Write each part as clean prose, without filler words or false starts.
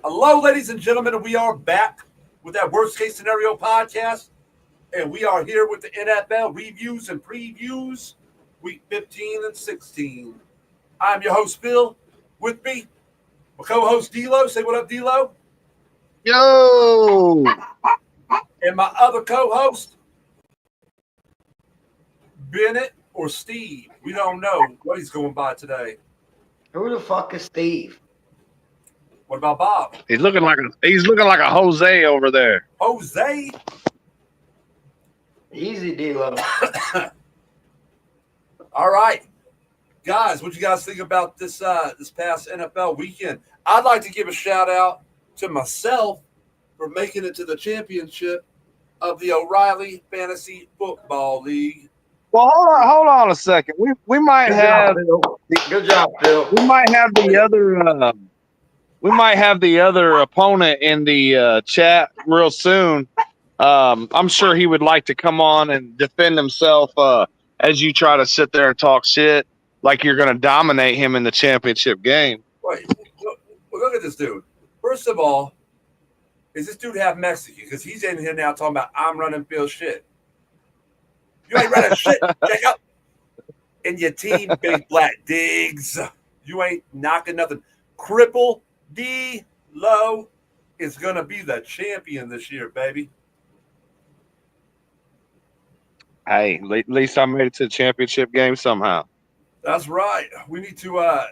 Hello, ladies and gentlemen. We are back with that worst case scenario podcast, and we are here with the NFL reviews and previews, week 15 and 16. I'm your host, Phil. With me, my co host, D'Lo. Say what up, D'Lo. Yo! And my other co host, Bennett or Steve. We don't know what he's going by today. Who the fuck is Steve? What about Bob? He's looking like a Jose over there. Jose? Easy, D-Lo. All right. Guys, what you guys think about this past NFL weekend? I'd like to give a shout out to myself for making it to the championship of the O'Reilly Fantasy Football League. Well, hold on a second. We might Good have job, Phil. Good job, Phil. we might have the other opponent in the chat real soon. I'm sure he would like to come on and defend himself as you try to sit there and talk shit like you're going to dominate him in the championship game. Wait, look at this dude. First of all, is this dude half Mexican? Because he's in here now talking about I'm running Phil shit. You ain't running shit, Jacob. And your team, Big Black Diggs. You ain't knocking nothing. Cripple D Low is going to be the champion this year, baby. Hey, at least I made it to the championship game somehow. That's right. We need to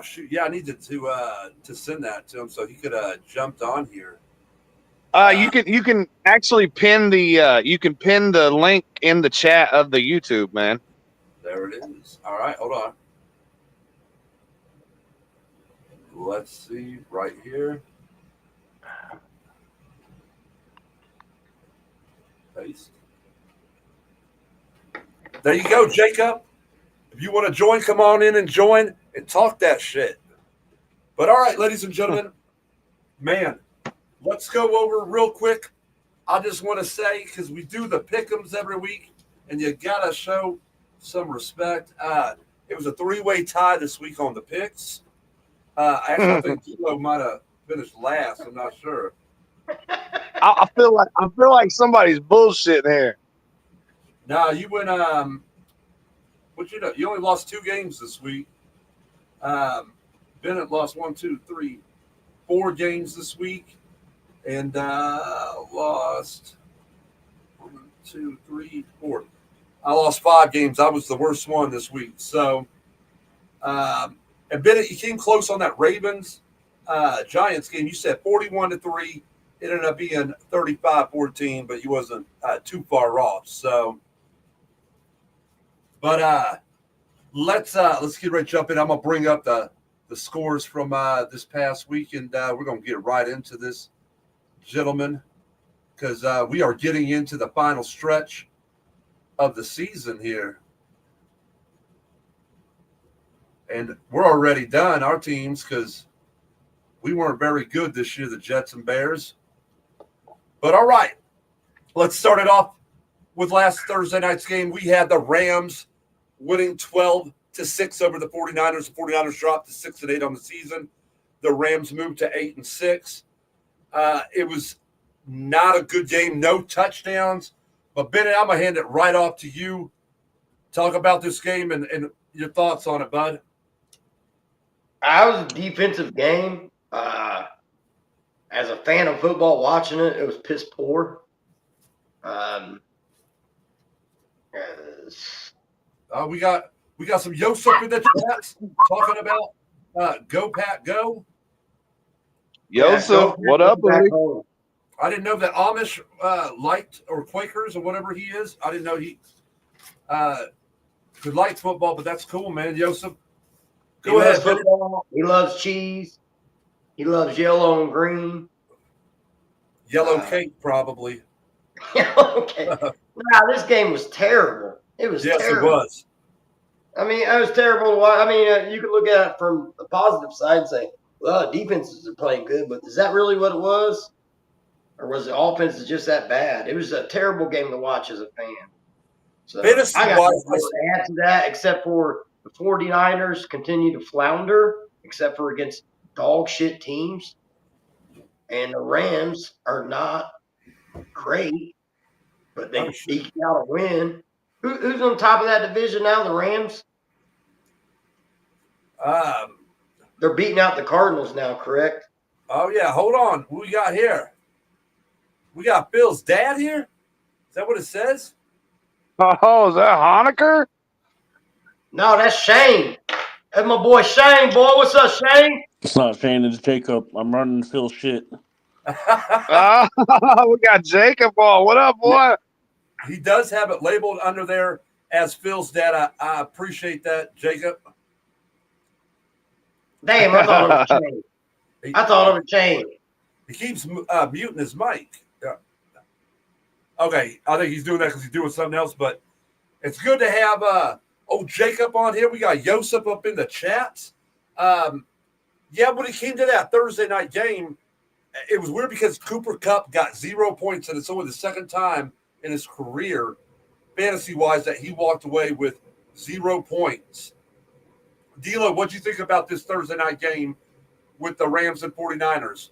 shoot. Yeah, I needed to send that to him so he could jumped on here. You can actually pin the link in the chat of the YouTube, man. There it is. All right, hold on. Let's see right here. Paste. There you go, Jacob. If you want to join, come on in and join and talk that shit. But all right, ladies and gentlemen, man, let's go over real quick. I just want to say, because we do the pick'ems every week, and you got to show some respect. It was a three-way tie this week on the picks. Actually, I think Kilo might have finished last. I'm not sure. I feel like somebody's bullshitting here. Nah, you went. What you know? You only lost 2 games this week. Bennett lost 4 games this week, and lost 1, 2, 3, 4. I lost 5 games. I was the worst one this week. So, and Bennett, you came close on that Ravens Giants game. You said 41-3. It ended up being 35-14, but you wasn't too far off. So, but let's get ready to jump in. I'm gonna bring up the scores from this past week, and we're gonna get right into this, gentlemen, because we are getting into the final stretch of the season here, and we're already done our teams because we weren't very good this year, the Jets and Bears. But all right, let's start it off with last Thursday night's game. We had the Rams winning 12-6 over the 49ers. The 49ers dropped to 6-8 on the season. The Rams moved to 8-6. It was not a good game, no touchdowns. But Bennett, I'm gonna hand it right off to you. Talk about this game and your thoughts on it, bud. I was a defensive game. As a fan of football watching it, it was piss poor. We got some Yosef in the chats talking about go Pat go. Yosef, what up, buddy? I didn't know that Amish liked, or Quakers or whatever he is. I didn't know he could like football, but that's cool, man. Yosef, go ahead. Football. He loves cheese. He loves yellow and green. Yellow cake, probably. Okay. Nah, this game was terrible. It was yes, terrible. It was. I mean, it was terrible to watch. I mean, you could look at it from the positive side and say, well, defenses are playing good, but is that really what it was? Or was the offense just that bad? It was a terrible game to watch as a fan. So I got nothing to add to that except for the 49ers continue to flounder. except for against dog shit teams. And the Rams are not great, but they eked out a win. Who's on top of that division now? The Rams? They're beating out the Cardinals now, correct? Oh, yeah. Hold on. Who we got here? We got Bill's dad here? Is that what it says? Oh, is that Honecker? No, that's Shane. That's my boy Shane, boy. What's up, Shane? It's not Shane, it's Jacob. I'm running Phil shit. We got Jacob on. What up, boy? He does have it labeled under there as Phil's dad. I appreciate that, Jacob. Damn, I thought it was Shane. I thought it was Shane. He keeps muting his mic. Yeah. Okay, I think he's doing that because he's doing something else, but it's good to have Jacob on here. We got Joseph up in the chat. Yeah, when it came to that Thursday night game, it was weird because Cooper Kupp got 0 points, and it's only the second time in his career, fantasy-wise, that he walked away with 0 points. D'Lo, what do you think about this Thursday night game with the Rams and 49ers?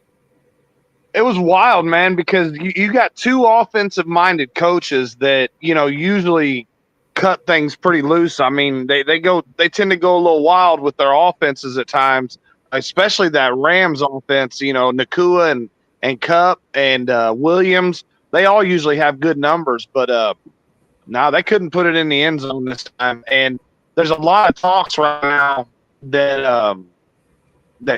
It was wild, man, because you got two offensive-minded coaches that, usually cut things pretty loose. I mean, they tend to go a little wild with their offenses at times, especially that Rams offense. Nakua and Kupp and Williams, they all usually have good numbers, but they couldn't put it in the end zone this time. And there's a lot of talks right now that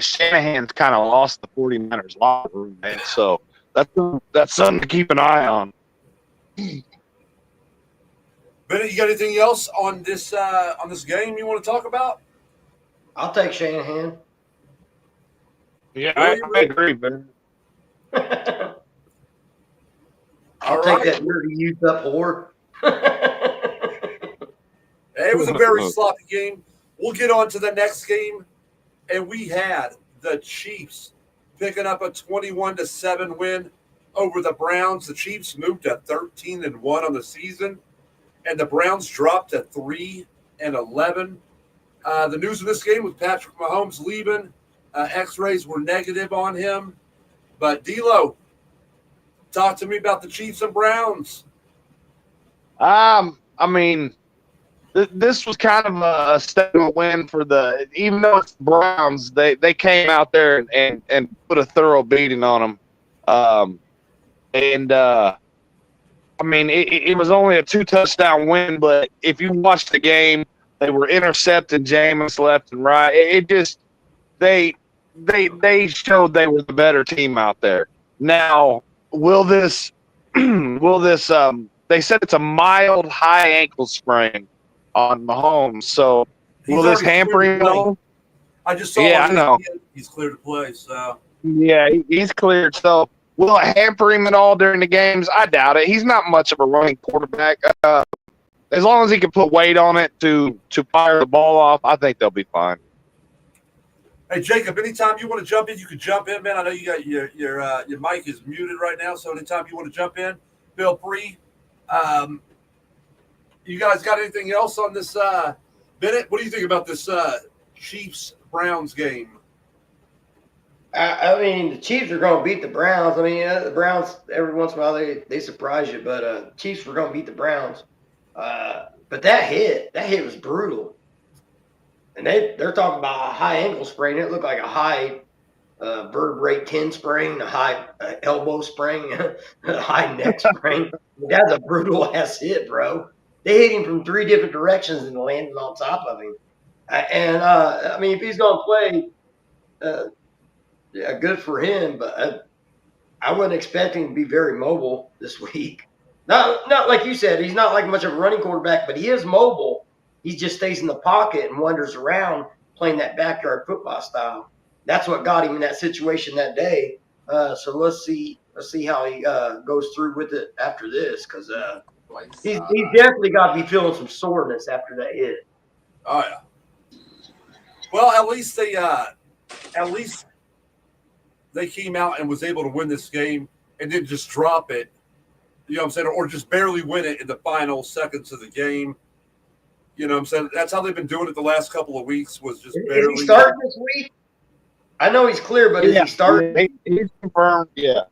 Shanahan's kind of lost the 49ers locker room, man. So that's something to keep an eye on. Bennett, you got anything else on this game you want to talk about? I'll take Shanahan. Yeah, I agree, Ben. I'll take that nerdy youth up whore. It was a very sloppy game. We'll get on to the next game. And we had the Chiefs picking up a 21-7 win over the Browns. The Chiefs moved to 13-1 on the season, and the Browns dropped to 3-11. The news of this game was Patrick Mahomes leaving. X-rays were negative on him. But D'Lo, talk to me about the Chiefs and Browns. This was kind of a statement win for even though it's the Browns, they came out there and put a thorough beating on them. It was only a 2-touchdown win, but if you watch the game, they were intercepting Jameis left and right. They showed they were the better team out there. Now, they said it's a mild high ankle sprain on Mahomes. So will this hamper him at all? I just saw I know. He's clear to play, so. Yeah, he's cleared. So will it hamper him at all during the games? I doubt it. He's not much of a running quarterback. As long as he can put weight on it to fire the ball off, I think they'll be fine. Hey, Jacob, anytime you want to jump in, you can jump in, man. I know you got your mic is muted right now, so anytime you want to jump in, feel free. You guys got anything else on this? Bennett, what do you think about this Chiefs-Browns game? The Chiefs are going to beat the Browns. The Browns, every once in a while, they surprise you, but Chiefs were going to beat the Browns. But that hit was brutal. And they're talking about a high ankle sprain. It looked like a high vertebrae 10 sprain, a high elbow sprain, a high neck sprain. That's a brutal-ass hit, bro. They hit him from 3 different directions and landed on top of him. If he's going to play, good for him, but I wouldn't expect him to be very mobile this week. Not like you said, he's not like much of a running quarterback, but he is mobile. He just stays in the pocket and wanders around playing that backyard football style. That's what got him in that situation that day. So let's see how he goes through with it after this, because he's definitely got to be feeling some soreness after that hit. Oh yeah. Well, at least they came out and was able to win this game and didn't just drop it. You know what I'm saying, or just barely win it in the final seconds of the game. You know what I'm saying? That's how they've been doing it the last couple of weeks. Was just barely. Is he starting this week? I know he's clear, but is he starting? He's confirmed. Yeah.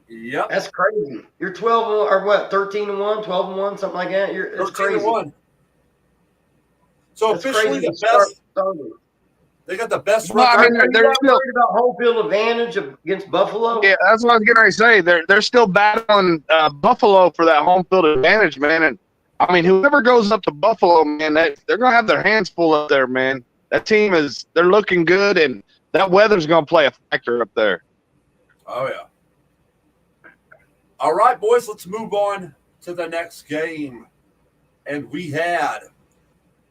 Yep. That's crazy. You're 12 or what? 13-1, 12-1, something like that. It's 13-1. crazy. So That's officially crazy the to start best. starting. They got the best Well, I record. mean, Are you they're not still. worried about home field advantage against Buffalo? Yeah, that's what I was gonna say. They're still battling Buffalo for that home field advantage, man. And I mean, whoever goes up to Buffalo, man, they're gonna have their hands full up there, man. That team they're looking good, and that weather's gonna play a factor up there. Oh yeah. All right, boys, let's move on to the next game. And we had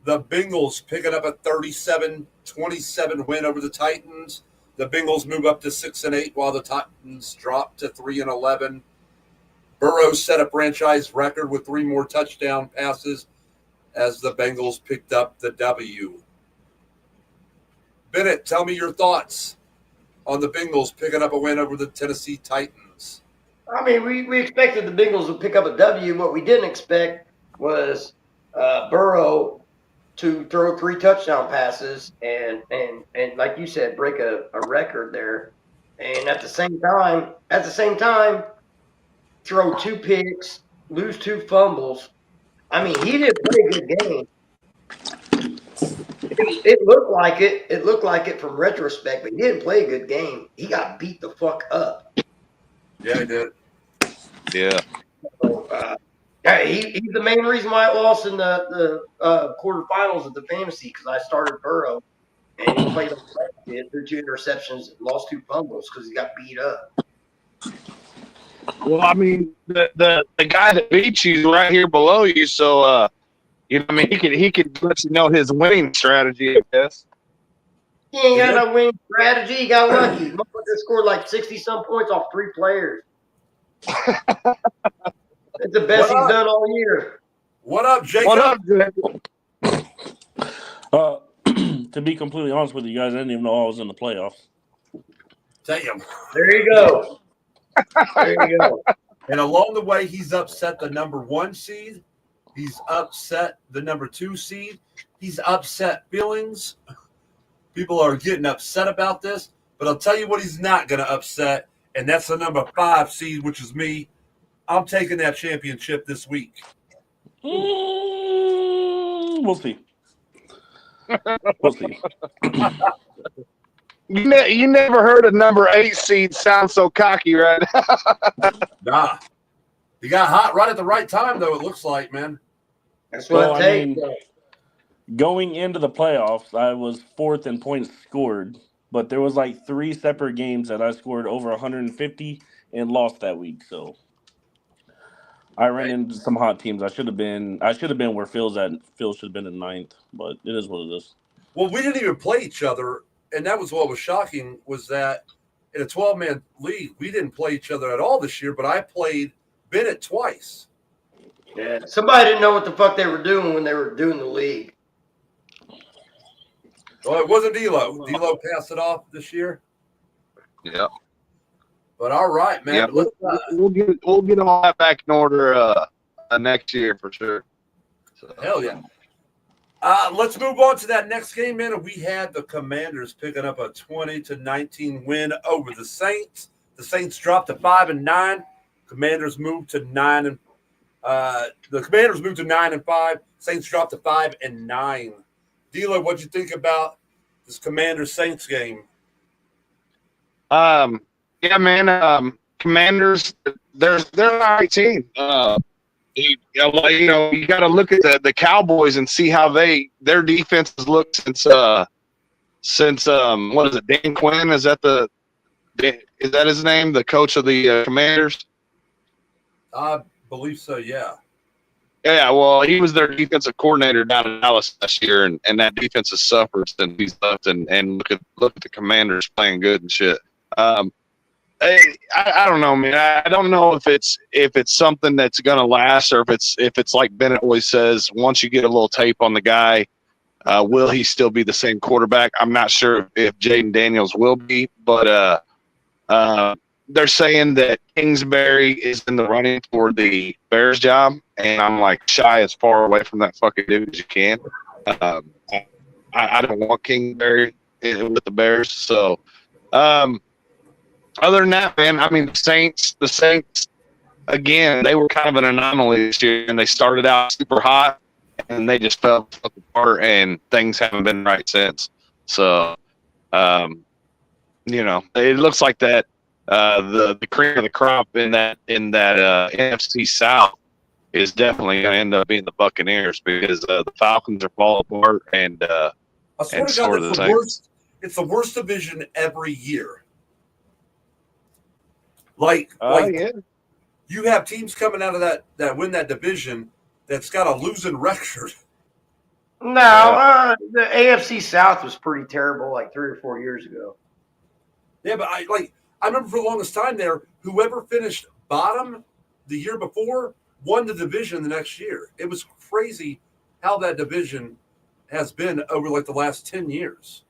the Bengals picking up a 37-27 win over the Titans. The Bengals move up to 6-8 while the Titans drop to 3-11. Burrow set a franchise record with 3 more touchdown passes as the Bengals picked up the W. Bennett, tell me your thoughts on the Bengals picking up a win over the Tennessee Titans. I mean, we expected the Bengals would pick up a W. What we didn't expect was Burrow to throw 3 touchdown passes and like you said, break a record there. And at the same time, throw 2 picks, lose 2 fumbles. I mean, he didn't play a good game. It looked like it. It looked like it from retrospect, but he didn't play a good game. He got beat the fuck up. Yeah, he did. Yeah. So, he's the main reason why I lost in the quarterfinals of the fantasy because I started Burrow and he played threw 2 interceptions and lost 2 fumbles because he got beat up. Well, I mean, the guy that beat you is right here below you, so you know, I mean, he could let you know his winning strategy, I guess. He ain't got no winning strategy. He got lucky. Motherfucker scored like 60-some points off 3 players. It's the best he's done all year. What up, Jacob? What up, Jacob? To be completely honest with you guys, I didn't even know I was in the playoffs. Damn. There you go. There you go. And along the way, he's upset the number 1 seed. He's upset the number 2 seed. He's upset feelings. People are getting upset about this. But I'll tell you what he's not going to upset, and that's the number 5 seed, which is me. I'm taking that championship this week. We'll see. We'll see. You never heard a number 8 seed sound so cocky, right? Nah. He got hot right at the right time, though, it looks like, man. That's what Well, it takes. Going into the playoffs, I was 4th in points scored, but there was like 3 separate games that I scored over 150 and lost that week. So I ran into some hot teams. I should have been where Phil's at. Phil should have been in 9th, but it is what it is. Well, we didn't even play each other, and that was what was shocking, was that in a 12-man league, we didn't play each other at all this year, but I played Bennett twice. Yeah. Somebody didn't know what the fuck they were doing when they were doing the league. Well, it wasn't D'Lo. D'Lo passed it off this year. Yeah. But all right, man. Yeah, we'll get all that back in order next year for sure. So, Hell yeah. Let's move on to that next game, man. And we had the Commanders picking up a 20-19 win over the Saints. The Saints dropped to 5-9. Commanders moved to 9 and 5. Saints dropped to 5-9. D'Lo, what'd you think about this Commanders Saints game? Yeah, man. Commanders, they're an all right team. You got to look at the Cowboys and see how their defense has looked since what is it? Dan Quinn, is that his name? The coach of the Commanders? I believe so, yeah. Yeah, well, he was their defensive coordinator down in Dallas last year, and that defense has suffered since he's left. And look at the Commanders playing good and shit. I don't know, man. I don't know if it's something that's gonna last, or if it's like Bennett always says. Once you get a little tape on the guy, will he still be the same quarterback? I'm not sure if Jaden Daniels will be, but they're saying that Kingsbury is in the running for the Bears job, and I'm like shy as far away from that fucking dude as you can. I don't want Kingsbury with the Bears. So, other than that, man, I mean, the Saints, again, they were kind of an anomaly this year, and they started out super hot, and they just fell apart, and things haven't been right since. So, it looks like that the cream of the crop in that NFC South is definitely going to end up being the Buccaneers, because the Falcons are falling apart, and I swear to so God, are it's the the Saints. worst. It's the worst division every year. Like Yeah. you have teams coming out of that win that division that's got a losing record. No, the AFC South was pretty terrible like 3 or 4 years ago. Yeah, but I remember for the longest time there, whoever finished bottom the year before won the division the next year. It was crazy how that division has been over like the last 10 years.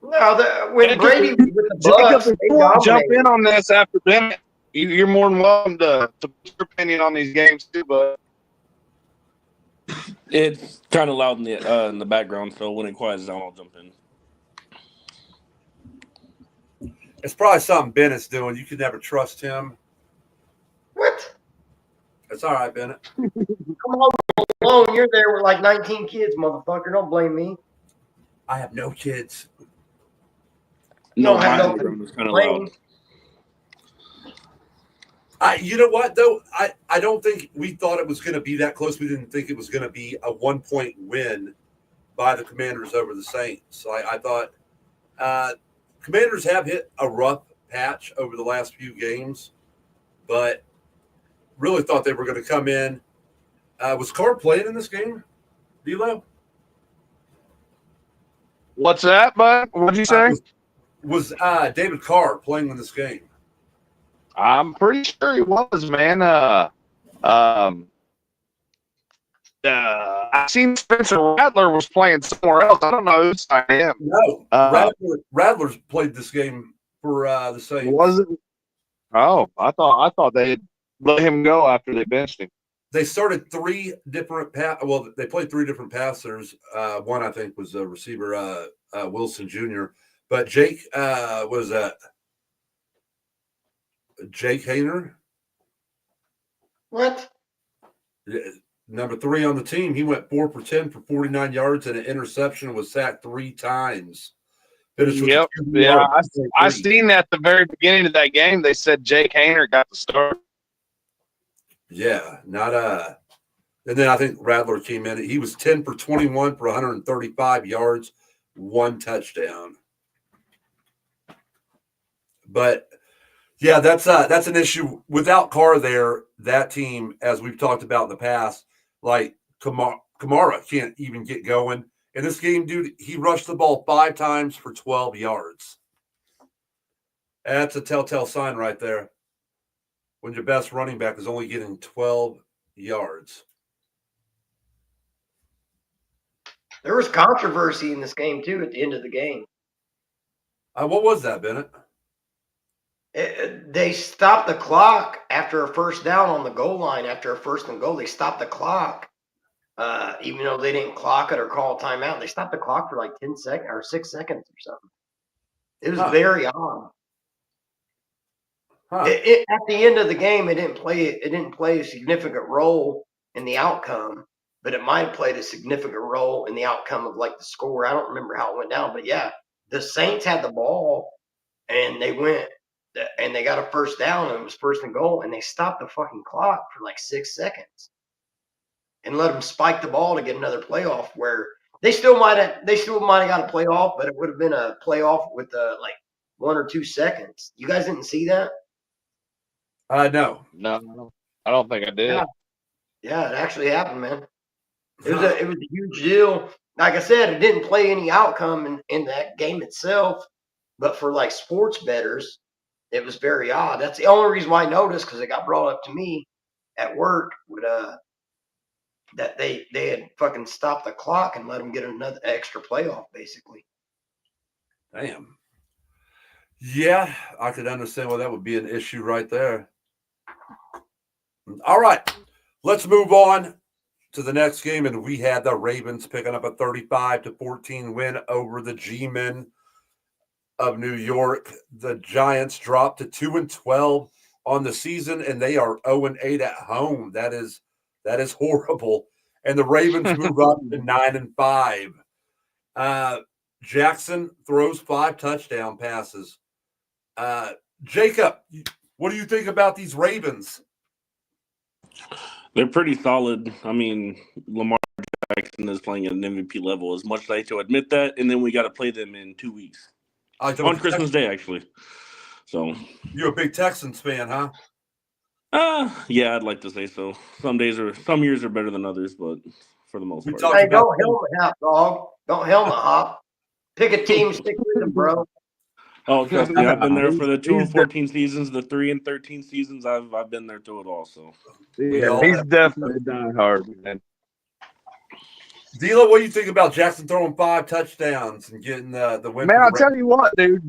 No, when Jacob, Brady was with the Jacob, Bucks, they before I jump dominated. in on this after Bennett, you're more than welcome to put your opinion on these games too, but It's kind of loud in the background, so when it quiets down, I'll jump in. It's probably something Bennett's doing. You could never trust him. What? It's all right, Bennett. Come on, alone. You're there with like 19 kids, motherfucker. Don't blame me. I have no kids. No, don't have my no background is kind of blame. loud. You know what, though? I don't think we thought it was going to be that close. We didn't think it was going to be a 1-point win by the Commanders over the Saints. I thought Commanders have hit a rough patch over the last few games, but really thought they were going to come in. Was Carr playing in this game, D'Lo? what's that, bud? What'd you say? Was David Carr playing in this game? I'm pretty sure he was, man. I seen Spencer Rattler was playing somewhere else. I don't know whose I am. No, Rattler's played this game for the Saints. Was it? Oh, I thought they had let him go after they benched him. They started three different they played three different passers. One I think was a receiver, Wilson Jr. But Jake was Jake Hayner. What? Number 3 on the team. He went 4 for 10 for 49 yards and an interception, was sacked 3 times. Yep. Yeah, I seen that at the very beginning of that game. They said Jake Hayner got the start. Yeah, not and then I think Rattler came in. He was 10 for 21 for 135 yards, 1 touchdown. But yeah, that's an issue. Without Carr there, that team, as we've talked about in the past, like Kamara can't even get going. In this game, dude, he rushed the ball 5 times for 12 yards. That's a telltale sign right there. When your best running back is only getting 12 yards. There was controversy in this game, too, at the end of the game. What was that, Bennett? They stopped the clock after a first down on the goal line. After a 1st and goal, they stopped the clock. Even though they didn't clock it or call a timeout, they stopped the clock for like 10 seconds or 6 seconds or something. It was very odd. At the end of the game, it didn't play a significant role in the outcome, but it might have played a significant role in the outcome of like the score. I don't remember how it went down, but yeah, the Saints had the ball and they went and they got a first down and it was 1st and goal, and they stopped the fucking clock for like 6 seconds and let them spike the ball to get another playoff, where they still might have got a playoff, but it would have been a playoff with like 1 or 2 seconds. You guys didn't see that? No. No, I don't think I did. Yeah, it actually happened, man. It was a huge deal. Like I said, it didn't play any outcome in that game itself, but for like sports bettors, it was very odd. That's the only reason why I noticed, because it got brought up to me at work with that they had fucking stopped the clock and let them get another extra playoff, basically. Damn. Yeah, I could understand why that would be an issue right there. All right, let's move on to the next game, and we had the Ravens picking up a 35-14 win over the G-Men of New York. The Giants dropped to 2-12 on the season, and they are 0-8 at home. That is horrible. And the Ravens move up to 9-5. Jackson throws 5 touchdown passes. Jacob, what do you think about these Ravens? They're pretty solid. I mean, Lamar Jackson is playing at an MVP level. As much as I hate to admit that, and then we got to play them in 2 weeks on Christmas Day, actually. So you're a big Texans fan, huh? Yeah, I'd like to say so. Some years are better than others, but for the most part. Hey, don't helmet hop, dog. Don't helmet hop. Pick a team, stick with them, bro. Oh, trust me, I've been there for the 2-14 seasons, the 3-13 seasons. I've been there through it all. So yeah, he's definitely diehard, man. D'Lo, what do you think about Jackson throwing 5 touchdowns and getting the win? Man, I'll tell you what, dude.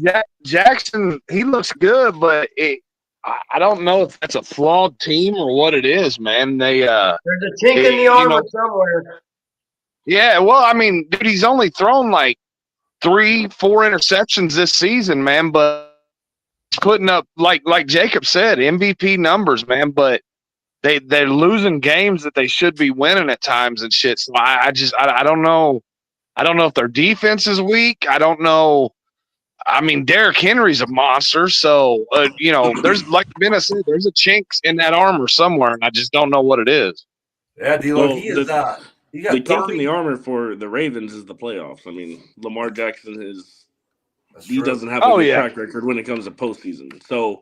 Jackson, he looks good, but I don't know if that's a flawed team or what it is, man. There's a chink in the armor somewhere. Yeah, well, I mean, dude, he's only thrown like 3-4 interceptions this season, man, but he's putting up like Jacob said, MVP numbers, man, but they're losing games that they should be winning at times and shit. So I don't know. I don't know if their defense is weak. I don't know. I mean, Derrick Henry's a monster, so there's, like Ben said, there's a chink in that armor somewhere, and I just don't know what it is. Yeah, D-Lo, well, he is he got the kink 30. in the armor for the Ravens is the playoffs. I mean, Lamar Jackson doesn't have a good track record when it comes to postseason. So,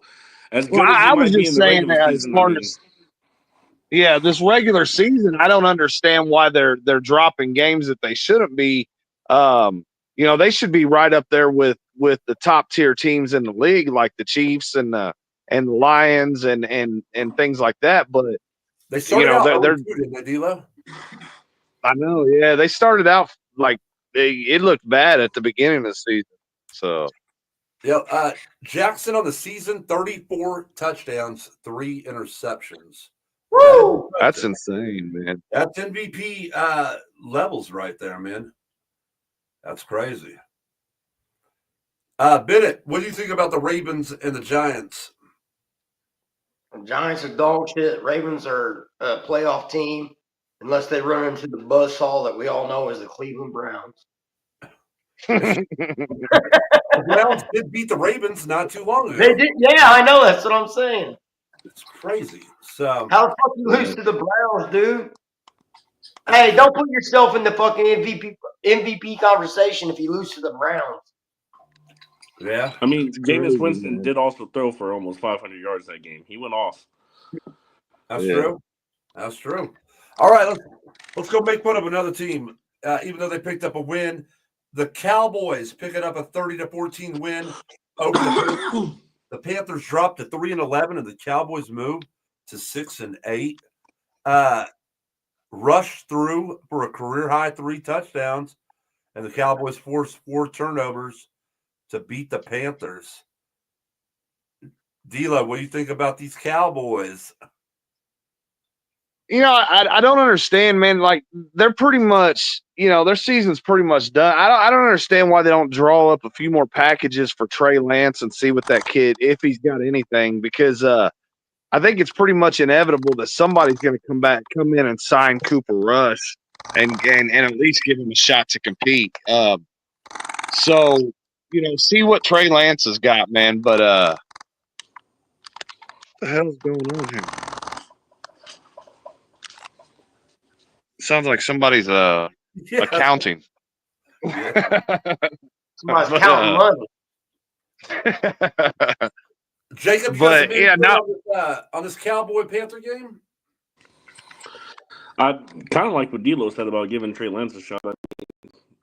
as good as I was might just be in saying the regular season, this regular season, I don't understand why they're dropping games that they shouldn't be. They should be right up there with the top tier teams in the league, like the Chiefs and the Lions and things like that. But they started out they're didn't they, D-Lo? I know, yeah. They started out like it looked bad at the beginning of the season. So, yeah, Jackson on the season, 34 touchdowns, 3 interceptions. Woo! That's insane, man. That's MVP levels right there, man. That's crazy. Bennett, what do you think about the Ravens and the Giants? The Giants are dog shit. Ravens are a playoff team, unless they run into the buzzsaw that we all know as the Cleveland Browns. The Browns did beat the Ravens not too long ago. They did, yeah, I know. That's what I'm saying. It's crazy. So how the fuck you lose to the Browns, dude? Hey, don't put yourself in the fucking MVP conversation if you lose to the Browns. Yeah, I mean, Jameis Winston did also throw for almost 500 yards that game. He went off. That's true. That's true. All right, let's go make fun of another team. Even though they picked up a win, the Cowboys picking up a 30-14 win over the Panthers. Dropped to 3-11, and the Cowboys moved to 6-8. Rushed through for a career high 3 touchdowns, and the Cowboys forced 4 turnovers to beat the Panthers. D'Lo, what do you think about these Cowboys? I don't understand, man. Like, they're pretty much, their season's pretty much done. I don't understand why they don't draw up a few more packages for Trey Lance and see what that kid, if he's got anything, because I think it's pretty much inevitable that somebody's going to come in and sign Cooper Rush and at least give him a shot to compete. So, see what Trey Lance has got, man. But what the hell's going on here? Sounds like somebody's accounting. Somebody's counting money. Jacob, you but on this Cowboy Panther game? I kind of like what D'Lo said about giving Trey Lance a shot.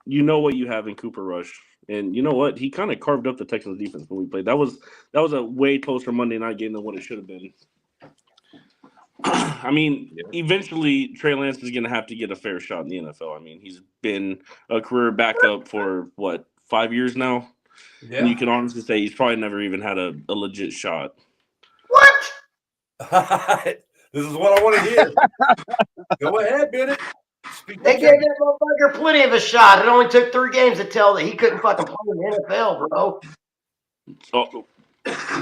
You know what you have in Cooper Rush, and you know what, he kind of carved up the Texans defense when we played. That was a way closer Monday night game than what it should have been. I mean, eventually Trey Lance is going to have to get a fair shot in the NFL. I mean, he's been a career backup for 5 years now. Yeah. And you can honestly say he's probably never even had a legit shot. What? This is what I want to hear. Go ahead, Bennett. Speak They your gave truth. that motherfucker plenty of a shot. It only took 3 games to tell that he couldn't fucking play in the NFL, bro. Oh,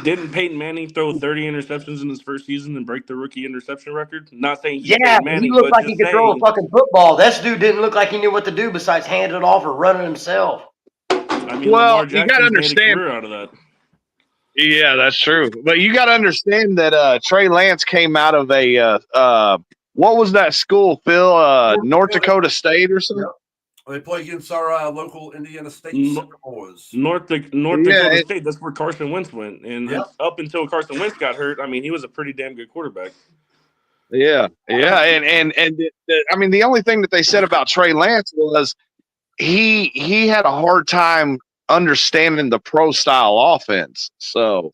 didn't Peyton Manning throw 30 interceptions in his first season and break the rookie interception record? Not saying he's Yeah, Peyton but he Manning, looked but like he just could throw a saying. fucking football. This dude didn't look like he knew what to do besides hand it off or run it himself. I mean, Well, Lamar you got to Jackson's made a understand. career out of that. Yeah, that's true. But you got to understand that Trey Lance came out of a what was that school, Phil? North Dakota State or something? They play against our local Indiana State Sycamores. North Yeah, Dakota State, that's where Carson Wentz went. And Yep. up until Carson Wentz got hurt, I mean, he was a pretty damn good quarterback. Yeah, and I mean, the only thing that they said about Trey Lance was he had a hard time understanding the pro style offense. So,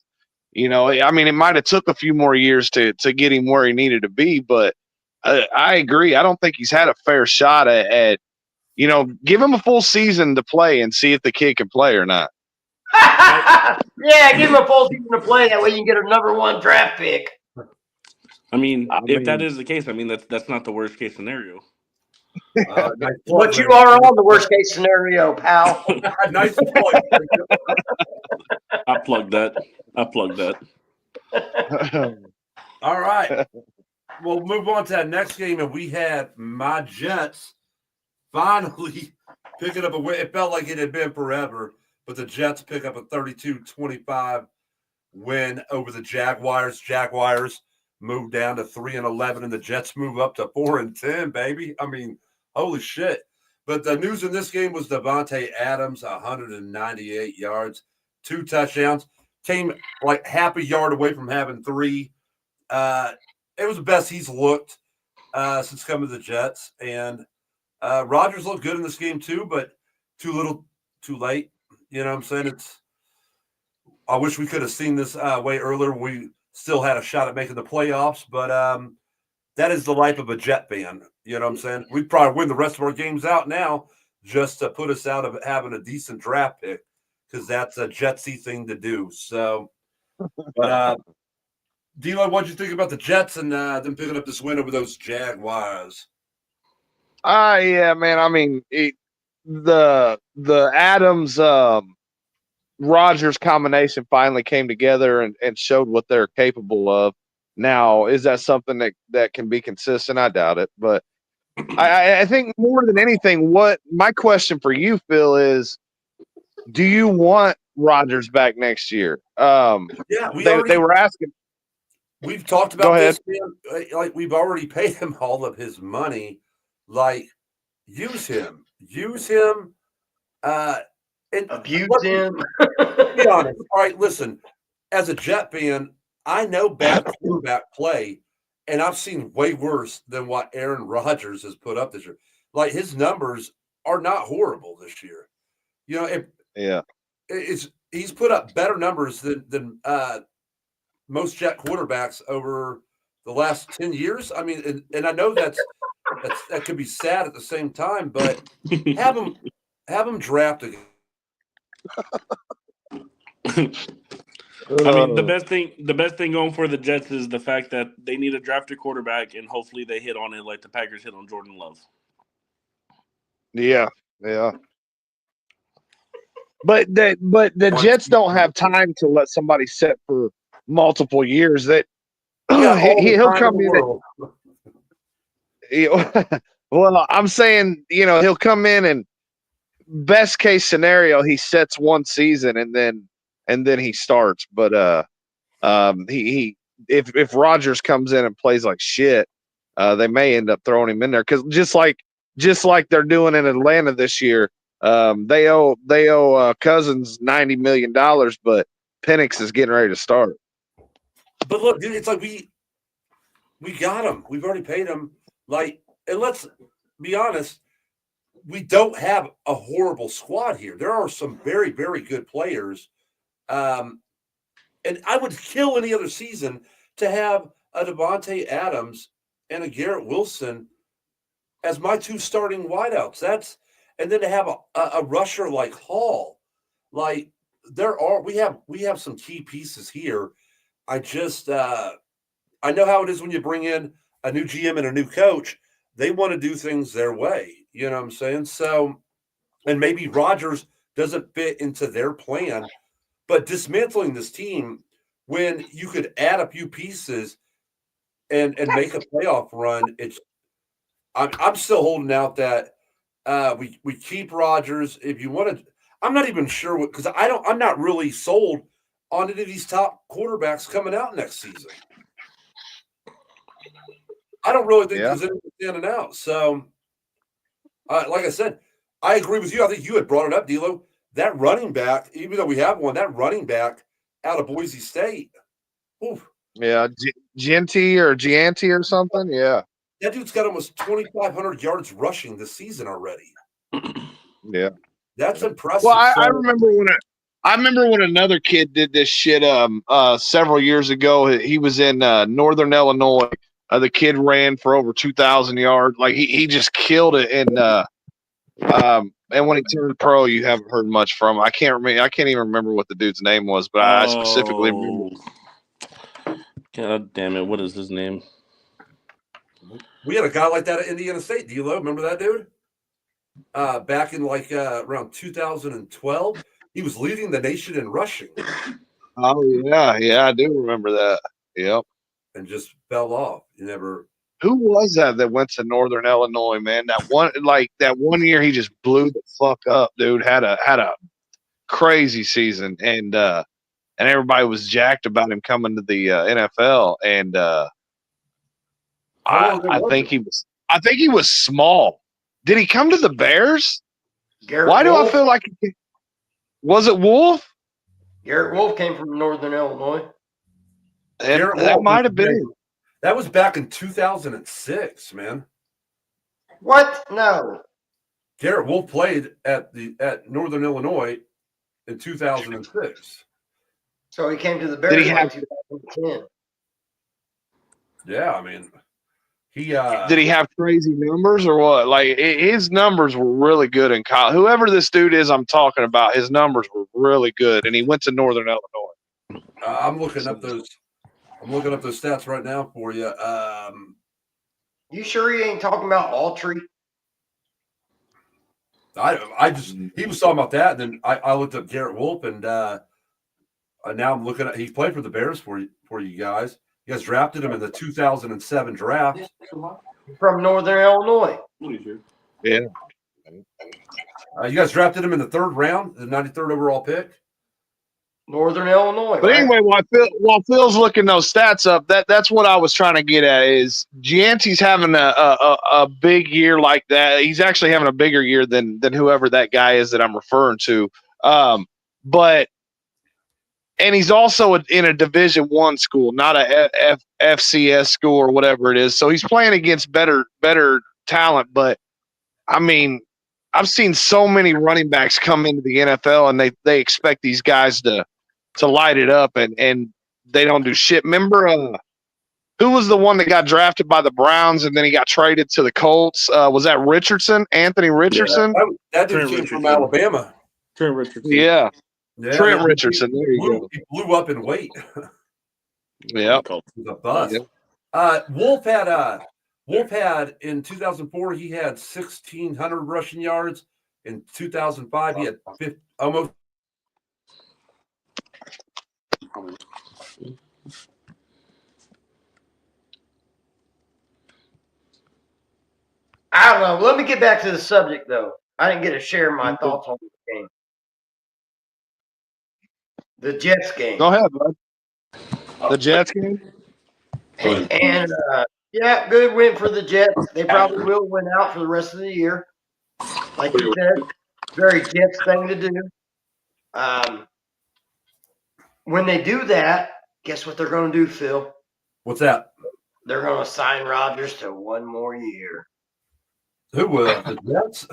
I mean, it might have took a few more years to get him where he needed to be, but I agree. I don't think he's had a fair shot at give him a full season to play and see if the kid can play or not. Yeah, give him a full season to play. That way you can get a number 1 draft pick. I mean, if that is the case, I mean, that's not the worst case scenario. Nice But you are on the worst case scenario, pal. Nice plug. I plugged that. All right. We'll move on to that next game, and we had my Jets finally picking up a win. It felt like it had been forever, but the Jets pick up a 32-25 win over the Jaguars. Jaguars move down to 3-11, and the Jets move up to 4-10, baby. I mean, holy shit. But the news in this game was Davante Adams, 198 yards, 2 touchdowns. Came like half a yard away from having 3. It was the best he's looked since coming to the Jets. And Rodgers looked good in this game too, but too little, too late. You know what I'm saying? I wish we could have seen this way earlier. We still had a shot at making the playoffs, but that is the life of a Jet fan. You know what I'm saying? We'd probably win the rest of our games out now just to put us out of having a decent draft pick, because that's a Jetsy thing to do. So, but D'Lo, what'd you think about the Jets and them picking up this win over those Jaguars? Yeah, man. I mean, the Adams Rodgers combination finally came together and showed what they're capable of. Now, is that something that can be consistent? I doubt it, but I think more than anything, what my question for you, Phil, is: do you want Rodgers back next year? Yeah, they were asking. We've talked about this, man. Like, we've already paid him all of his money. Like, use him, and abuse him. Be honest. All right, listen. As a Jet fan, I know bad quarterback play, and I've seen way worse than what Aaron Rodgers has put up this year. Like, his numbers are not horrible this year. He's put up better numbers than most Jet quarterbacks over the last 10 years. I mean, and I know that could be sad at the same time, but have him drafted. I mean, the best thing going for the Jets is the fact that they need a drafted quarterback, and hopefully they hit on it like the Packers hit on Jordan Love. Yeah. But the Jets don't have time to let somebody sit for multiple years. That he'll come in. Well, I'm saying, he'll come in and best case scenario, he sets one season and then he starts. But if Rodgers comes in and plays like shit, they may end up throwing him in there, because just like they're doing in Atlanta this year, they owe Cousins $90 million, but Penix is getting ready to start. But look, dude, it's like we got him. We've already paid him. Like, and let's be honest, we don't have a horrible squad here. There are some very, very good players. And I would kill any other season to have a Davante Adams and a Garrett Wilson as my 2 starting wideouts. And then to have a rusher like Hall. Like, we have some key pieces here. I just I know how it is when you bring in a new GM and a new coach. They want to do things their way. You know what I'm saying? So, and maybe Rodgers doesn't fit into their plan, but dismantling this team when you could add a few pieces and make a playoff run, I'm still holding out that we keep Rodgers. If you want to, I'm not even sure what, because I'm not really sold on any of these top quarterbacks coming out next season. I don't really think there's anything standing out. So, like I said, I agree with you. I think you had brought it up, D'Lo. That running back, even though we have one, that running back out of Boise State. Oof, Yeah, Gianti or something. Yeah, that dude's got almost 2,500 yards rushing this season already. yeah. That's impressive. Well, I remember when another kid did this shit several years ago. He was in Northern Illinois. The kid ran for over 2,000 yards. Like he just killed it. And when he turned pro, you haven't heard much from him. I can't remember. I can't even remember what the dude's name was, but I specifically remember. God damn it! What is his name? We had a guy like that at Indiana State. D'Lo, remember that dude? Back in like around 2012, he was leading the nation in rushing. Oh yeah, I do remember that. Yep. And just fell off. You never. Who was that went to Northern Illinois, man? That one year he just blew the fuck up, dude. Had a crazy season, and everybody was jacked about him coming to the NFL. And I think he was small. Did he come to the Bears? Why do I feel like was it Wolf? Garrett Wolf came from Northern Illinois. That might have been. That was back in 2006, man. What? No. Garrett Wolf played at Northern Illinois in 2006. So he came to the Bears in 2010. Yeah, I mean, he did he have crazy numbers or what? Like his numbers were really good in college. Whoever this dude is I'm talking about, his numbers were really good, and he went to Northern Illinois. I'm looking up those stats right now for you. You sure he ain't talking about Autry? He was talking about that, and then I looked up Garrett Wolf, and now I'm looking at he played for the Bears for you guys. You guys drafted him in the 2007 draft from Northern Illinois. Yeah. You guys drafted him in the 3rd round, the 93rd overall pick. Northern Illinois. But anyway, while Phil's looking those stats up, that's what I was trying to get at is Gianti's having a big year like that. He's actually having a bigger year than whoever that guy is that I'm referring to. And he's also in a Division I school, not a FCS school or whatever it is. So he's playing against better talent. But I mean, I've seen so many running backs come into the NFL and they expect these guys to light it up and they don't do shit. Remember who was the one that got drafted by the Browns and then he got traded to the Colts? Was that Richardson? Anthony Richardson? Yeah, that dude came from Alabama. Trent Richardson. Yeah. Trent man, Richardson. There you go. He blew up in weight. Yeah. He was a bust. Wolf had in 2004 he had 1,600 rushing yards. In 2005 he had almost. I don't know. Let me get back to the subject, though. I didn't get to share my thoughts on this game. The Jets game. Go ahead, bud. The Jets game? And yeah, good win for the Jets. They probably will win out for the rest of the year. Like you said, very Jets thing to do. When they do that, guess what they're going to do, Phil? What's that? They're going to sign Rodgers to 1 more year. Who will? The Jets?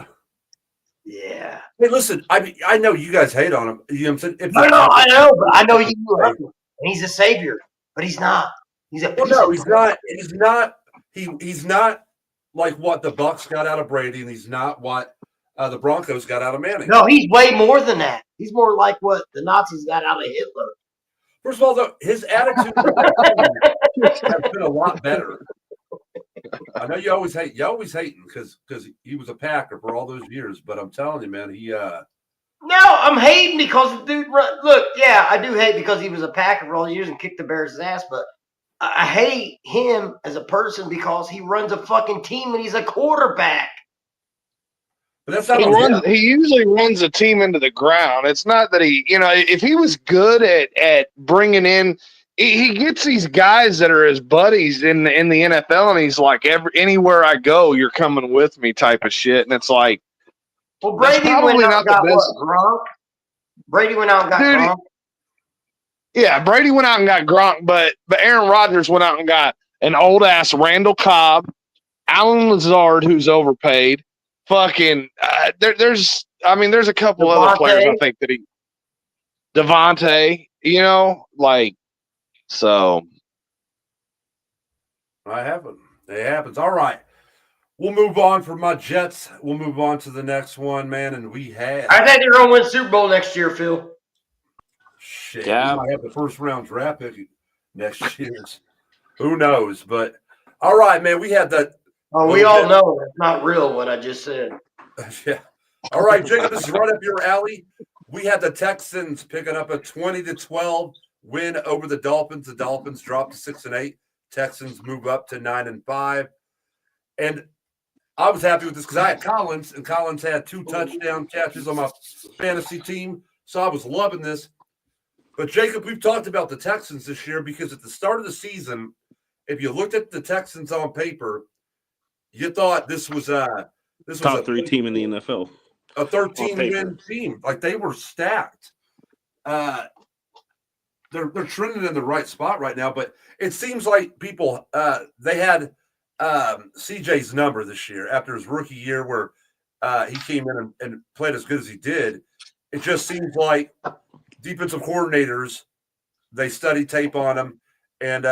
Yeah. Hey, listen, I know you guys hate on him. You know what I'm saying? No, I know, but I know you love him. And he's a savior, but he's not. He's a piece of he's not. He's not like what the Bucs got out of Brady, and he's not what the Broncos got out of Manning. No, he's way more than that. He's more like what the Nazis got out of Hitler. First of all, though, his attitude has been a lot better. I know you always hating because he was a Packer for all those years, but I'm telling you, man, he No, I'm hating because the dude look, yeah, I do hate because he was a Packer for all years and kicked the Bears' ass, but I hate him as a person because he runs a fucking team and he's a quarterback. but that's not on him. He usually runs a team into the ground. It's not that if he was good at bringing in, he gets these guys that are his buddies in the NFL, and he's like, anywhere I go, you're coming with me type of shit. And it's like, well, Brady went out and got Gronk. Brady went out and got Gronk. Yeah, Brady went out and got Gronk, but Aaron Rodgers went out and got an old ass Randall Cobb, Alan Lazard, who's overpaid. Fucking, there's a couple other players I think that Devontae, so. It happens. All right. We'll move on from my Jets. We'll move on to the next one, man. And we have. I think they're going to win Super Bowl next year, Phil. Shit. Yeah. We might have the first round draft pick next year. Who knows? But all right, man. We had that. Oh, we all know it's not real what I just said. Yeah. All right, Jacob, this is right up your alley. We had the Texans picking up a 20-12 win over the Dolphins. The Dolphins dropped to 6-8. Texans move up to 9-5. And I was happy with this because I had Collins, and Collins had 2 touchdown catches on my fantasy team. So I was loving this. But, Jacob, we've talked about the Texans this year because at the start of the season, if you looked at the Texans on paper, you thought this was top 3 team in the NFL. A 13-win team. Like, they were stacked. They're trending in the right spot right now, but it seems like people they had CJ's number this year after his rookie year where he came in and played as good as he did. It just seems like defensive coordinators, they study tape on him, and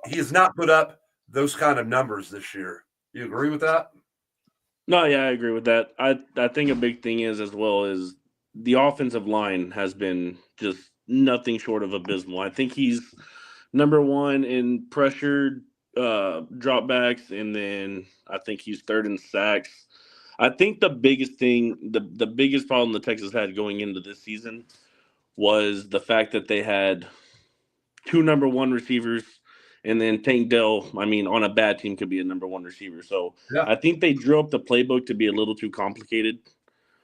he has not put up those kind of numbers this year. You agree with that? No, yeah, I agree with that. I think a big thing is the offensive line has been just nothing short of abysmal. I think he's number 1 in pressured dropbacks, and then I think he's 3rd in sacks. I think the biggest thing, the biggest problem the Texans had going into this season was the fact that they had 2 number 1 receivers, and then Tank Dell, on a bad team could be a number 1 receiver. So yeah. I think they drew up the playbook to be a little too complicated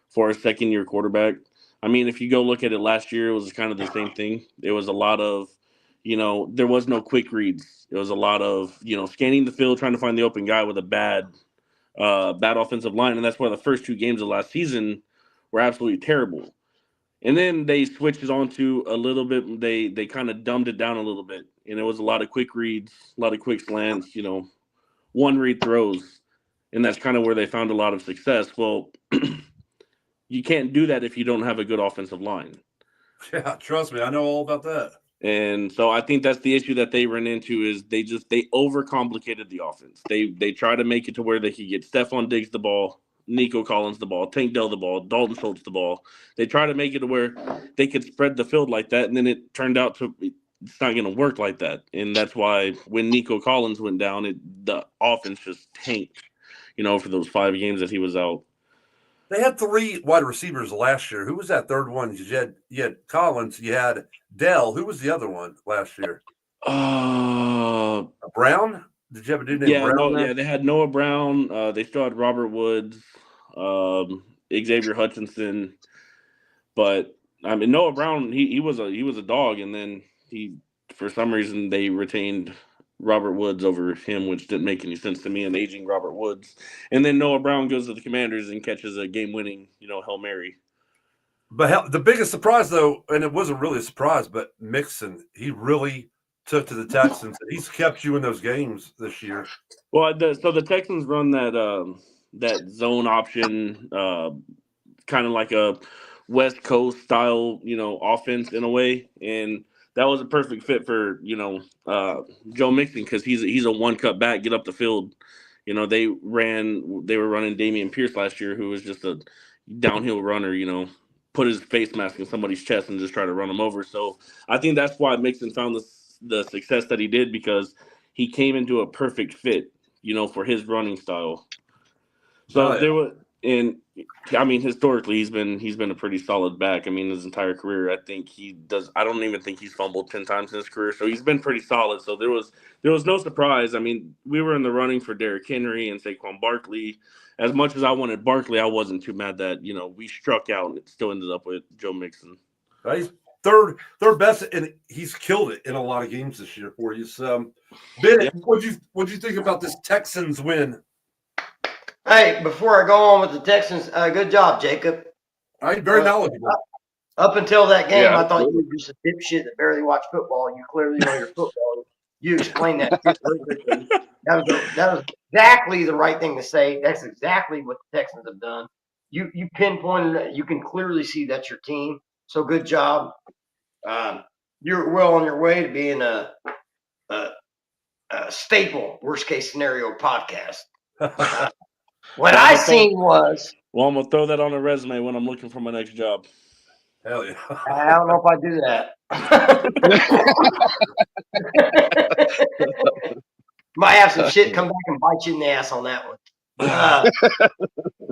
for a second-year quarterback. If you go look at it last year, it was kind of the same thing. It was a lot of, there was no quick reads. It was a lot of, scanning the field, trying to find the open guy with a bad offensive line. And that's why the first 2 games of last season were absolutely terrible. And then they switched it on to a little bit. They kind of dumbed it down a little bit. And it was a lot of quick reads, a lot of quick slants, 1-read throws. And that's kind of where they found a lot of success. Well, you can't do that if you don't have a good offensive line. Yeah, trust me, I know all about that. And so I think that's the issue that they run into is they overcomplicated the offense. They try to make it to where they could get Stephon Diggs the ball, Nico Collins the ball, Tank Dell the ball, Dalton Schultz the ball. They try to make it to where they could spread the field like that, and then it turned out to it's not going to work like that. And that's why when Nico Collins went down, the offense just tanked, for those 5 games that he was out. They had 3 wide receivers last year. Who was that third one? You had Collins. You had Dell. Who was the other one last year? Brown? Did you have a dude named Brown? They had Noah Brown. They still had Robert Woods, Xavier Hutchinson. But Noah Brown, he was a dog, and then for some reason they retained Robert Woods over him, which didn't make any sense to me, an aging Robert Woods. And then Noah Brown goes to the Commanders and catches a game-winning, Hail Mary. But the biggest surprise, though, and it wasn't really a surprise, but Mixon, he really took to the Texans. He's kept you in those games this year. Well, so the Texans run that zone option, kind of like a West Coast style, offense in a way, and that was a perfect fit for Joe Mixon because he's a one-cut back, get up the field. They were running Dameon Pierce last year, who was just a downhill runner. put his face mask in somebody's chest and just try to run them over. So I think that's why Mixon found the success that he did, because he came into a perfect fit, for his running style. So Oh, yeah. there was, and I mean, historically, he's been a pretty solid back. I mean, his entire career, I think he does. I don't even think he's fumbled 10 times in his career. So he's been pretty solid. So there was no surprise. I mean, we were in the running for Derrick Henry and Saquon Barkley. As much as I wanted Barkley, I wasn't too mad that we struck out and it still ended up with Joe Mixon. He's third best, and he's killed it in a lot of games this year for you. So, Bennett, what'd you think about this Texans win? Hey, before I go on with the Texans, good job, Jacob. Very knowledgeable. Up until that game, Yeah, I thought you were just a dipshit that barely watched football. You clearly know your football. You explained that perfectly. That was exactly the right thing to say. That's exactly what the Texans have done. You pinpointed it. You can clearly see that's your team. So good job. You're well on your way to being a staple worst case scenario podcast. What I seen was. Well, I'm gonna throw that on a resume when I'm looking for my next job. Hell yeah. I don't know if I do that. Might have some shit come back and bite you in the ass on that one.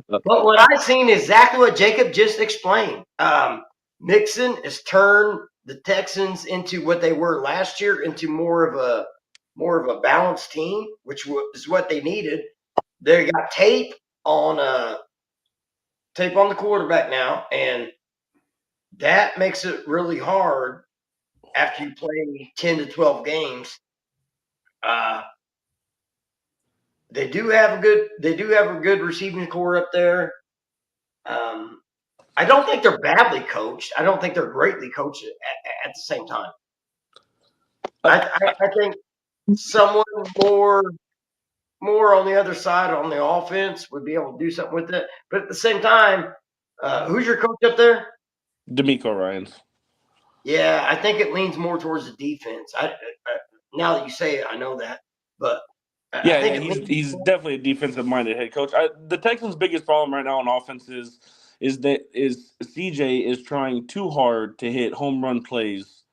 But what I've seen is exactly what Jacob just explained. Mixon has turned the Texans into what they were last year, into more of a balanced team, which is what they needed. They got tape on the quarterback now, and that makes it really hard after you play 10 to 12 games. They do have a good receiving core up there. I don't think they're badly coached. I don't think they're greatly coached at the same time. I think someone more on the other side on the offense would be able to do something with it. But at the same time, who's your coach up there? DeMeco Ryans. Yeah, I think it leans more towards the defense. Now that you say it, I know that. But yeah, he's definitely a defensive-minded head coach. The Texans' biggest problem right now on offense is CJ is trying too hard to hit home run plays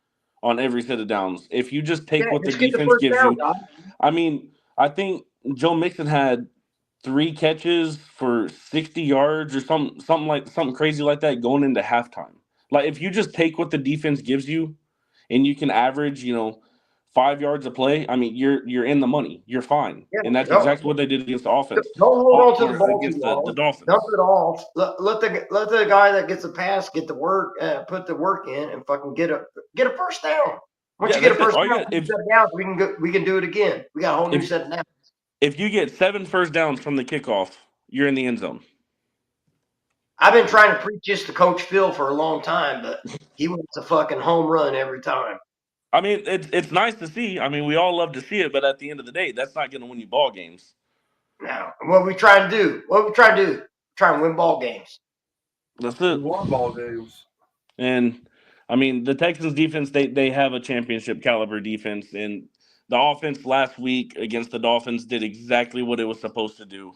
on every set of downs. If you just take what the defense gives you, I mean, I think Joe Mixon had 3 catches for 60 yards or something crazy like that going into halftime. Like, if you just take what the defense gives you and you can average, 5 yards a play, I mean, you're in the money. You're fine. Yeah, and that's exactly what they did against the offense. Don't hold on to the ball against the Dolphins. Dump it off. Let the guy that gets a pass get the work, put the work in, and fucking get a first down. Once you get a first down, we can do it again. We got a whole new set of downs. If you get 7 first downs from the kickoff, you're in the end zone. I've been trying to preach this to Coach Phil for a long time, but he wants a fucking home run every time. I mean, it's nice to see. I mean, we all love to see it, but at the end of the day, that's not going to win you ball games. No. What we try to do? Try and win ball games. That's it. Won ball games. And, I mean, the Texans defense, they have a championship caliber defense, and the offense last week against the Dolphins did exactly what it was supposed to do.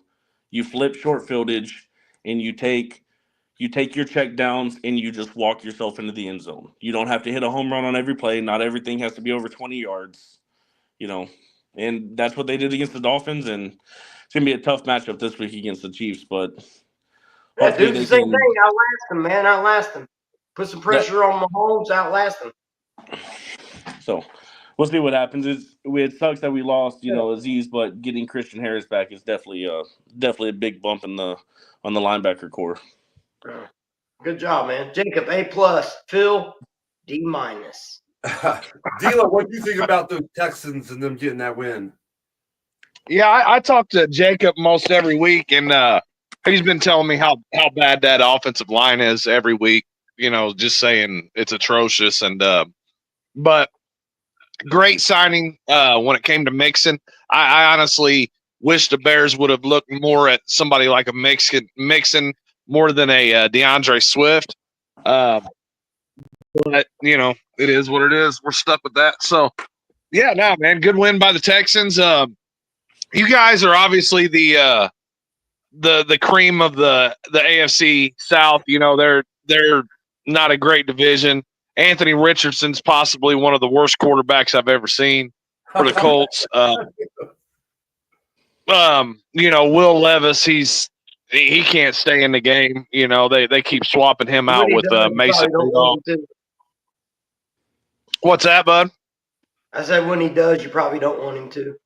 You flip short fieldage, and you take your check downs and you just walk yourself into the end zone. You don't have to hit a home run on every play. Not everything has to be over 20 yards, and that's what they did against the Dolphins. And it's going to be a tough matchup this week against the Chiefs, but do the same thing. Outlast them, man. Outlast them. Put some pressure on Mahomes. Outlast them. So we'll see what happens. It sucks that we lost, Aziz, but getting Christian Harris back is definitely a big bump on the linebacker core. Good job, man. Jacob, A+. Phil, D-. Dila, what do you think about those Texans and them getting that win? Yeah, I talk to Jacob most every week, and he's been telling me how bad that offensive line is every week. Just saying it's atrocious. And but great signing when it came to Mixon. I honestly wish the Bears would have looked more at somebody like a Mixon more than a DeAndre Swift. But, it is what it is. We're stuck with that. So, yeah, man, good win by the Texans. You guys are obviously the cream of the AFC South. They're not a great division. Anthony Richardson's possibly one of the worst quarterbacks I've ever seen for the Colts. Will Levis, he can't stay in the game. They keep swapping him out with Mason Rudolph. What's that, bud? I said when he does, you probably don't want him to.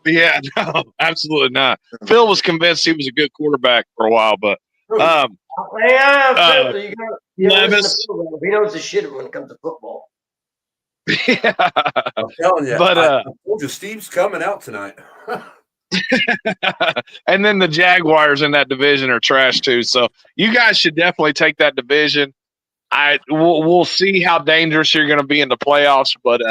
Yeah, no, absolutely not. Phil was convinced he was a good quarterback for a while, but Levis, he knows his shit when it comes to football. Yeah, I'm telling you. But I told you, Steve's coming out tonight. And then the Jaguars in that division are trash too. So you guys should definitely take that division. We'll see how dangerous you're going to be in the playoffs, but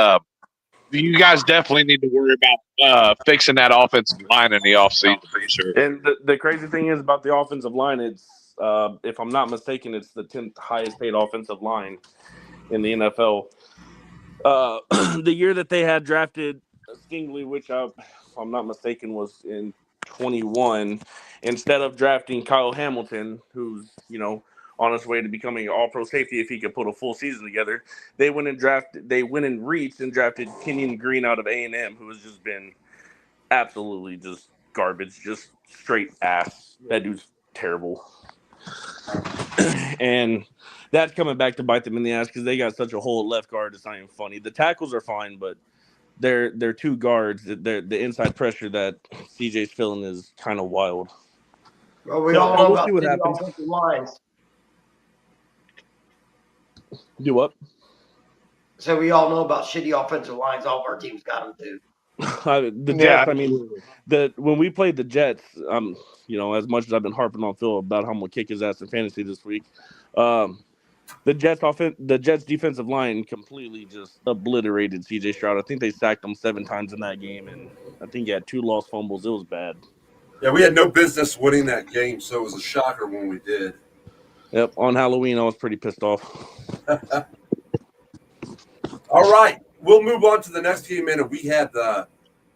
you guys definitely need to worry about fixing that offensive line in the offseason for sure. And the crazy thing is about the offensive line, it's if I'm not mistaken, it's the 10th highest paid offensive line in the NFL. The year that they had drafted Stingley, which if I'm not mistaken was in 21, instead of drafting Kyle Hamilton, who's on his way to becoming an all-pro safety if he could put a full season together, they went and reached and drafted Kenyon Green out of A&M, who has just been absolutely just garbage, just straight ass. That dude's terrible. And that's coming back to bite them in the ass because they got such a hole at left guard. It's not even funny. The tackles are fine, but they're two guards. The inside pressure that CJ's feeling is kind of wild. Well, we all know we'll about see what the happens. offensive lines. Do what? So we all know about shitty offensive lines. All of our teams got them too. The Jets. I mean, when we played the Jets, as much as I've been harping on Phil about how I'm gonna kick his ass in fantasy this week, the Jets defensive line completely just obliterated CJ Stroud. I think they sacked him 7 times in that game, and I think he had 2 lost fumbles. It was bad. Yeah, we had no business winning that game, so it was a shocker when we did. Yep, on Halloween, I was pretty pissed off. All right, we'll move on to the next game, and we had the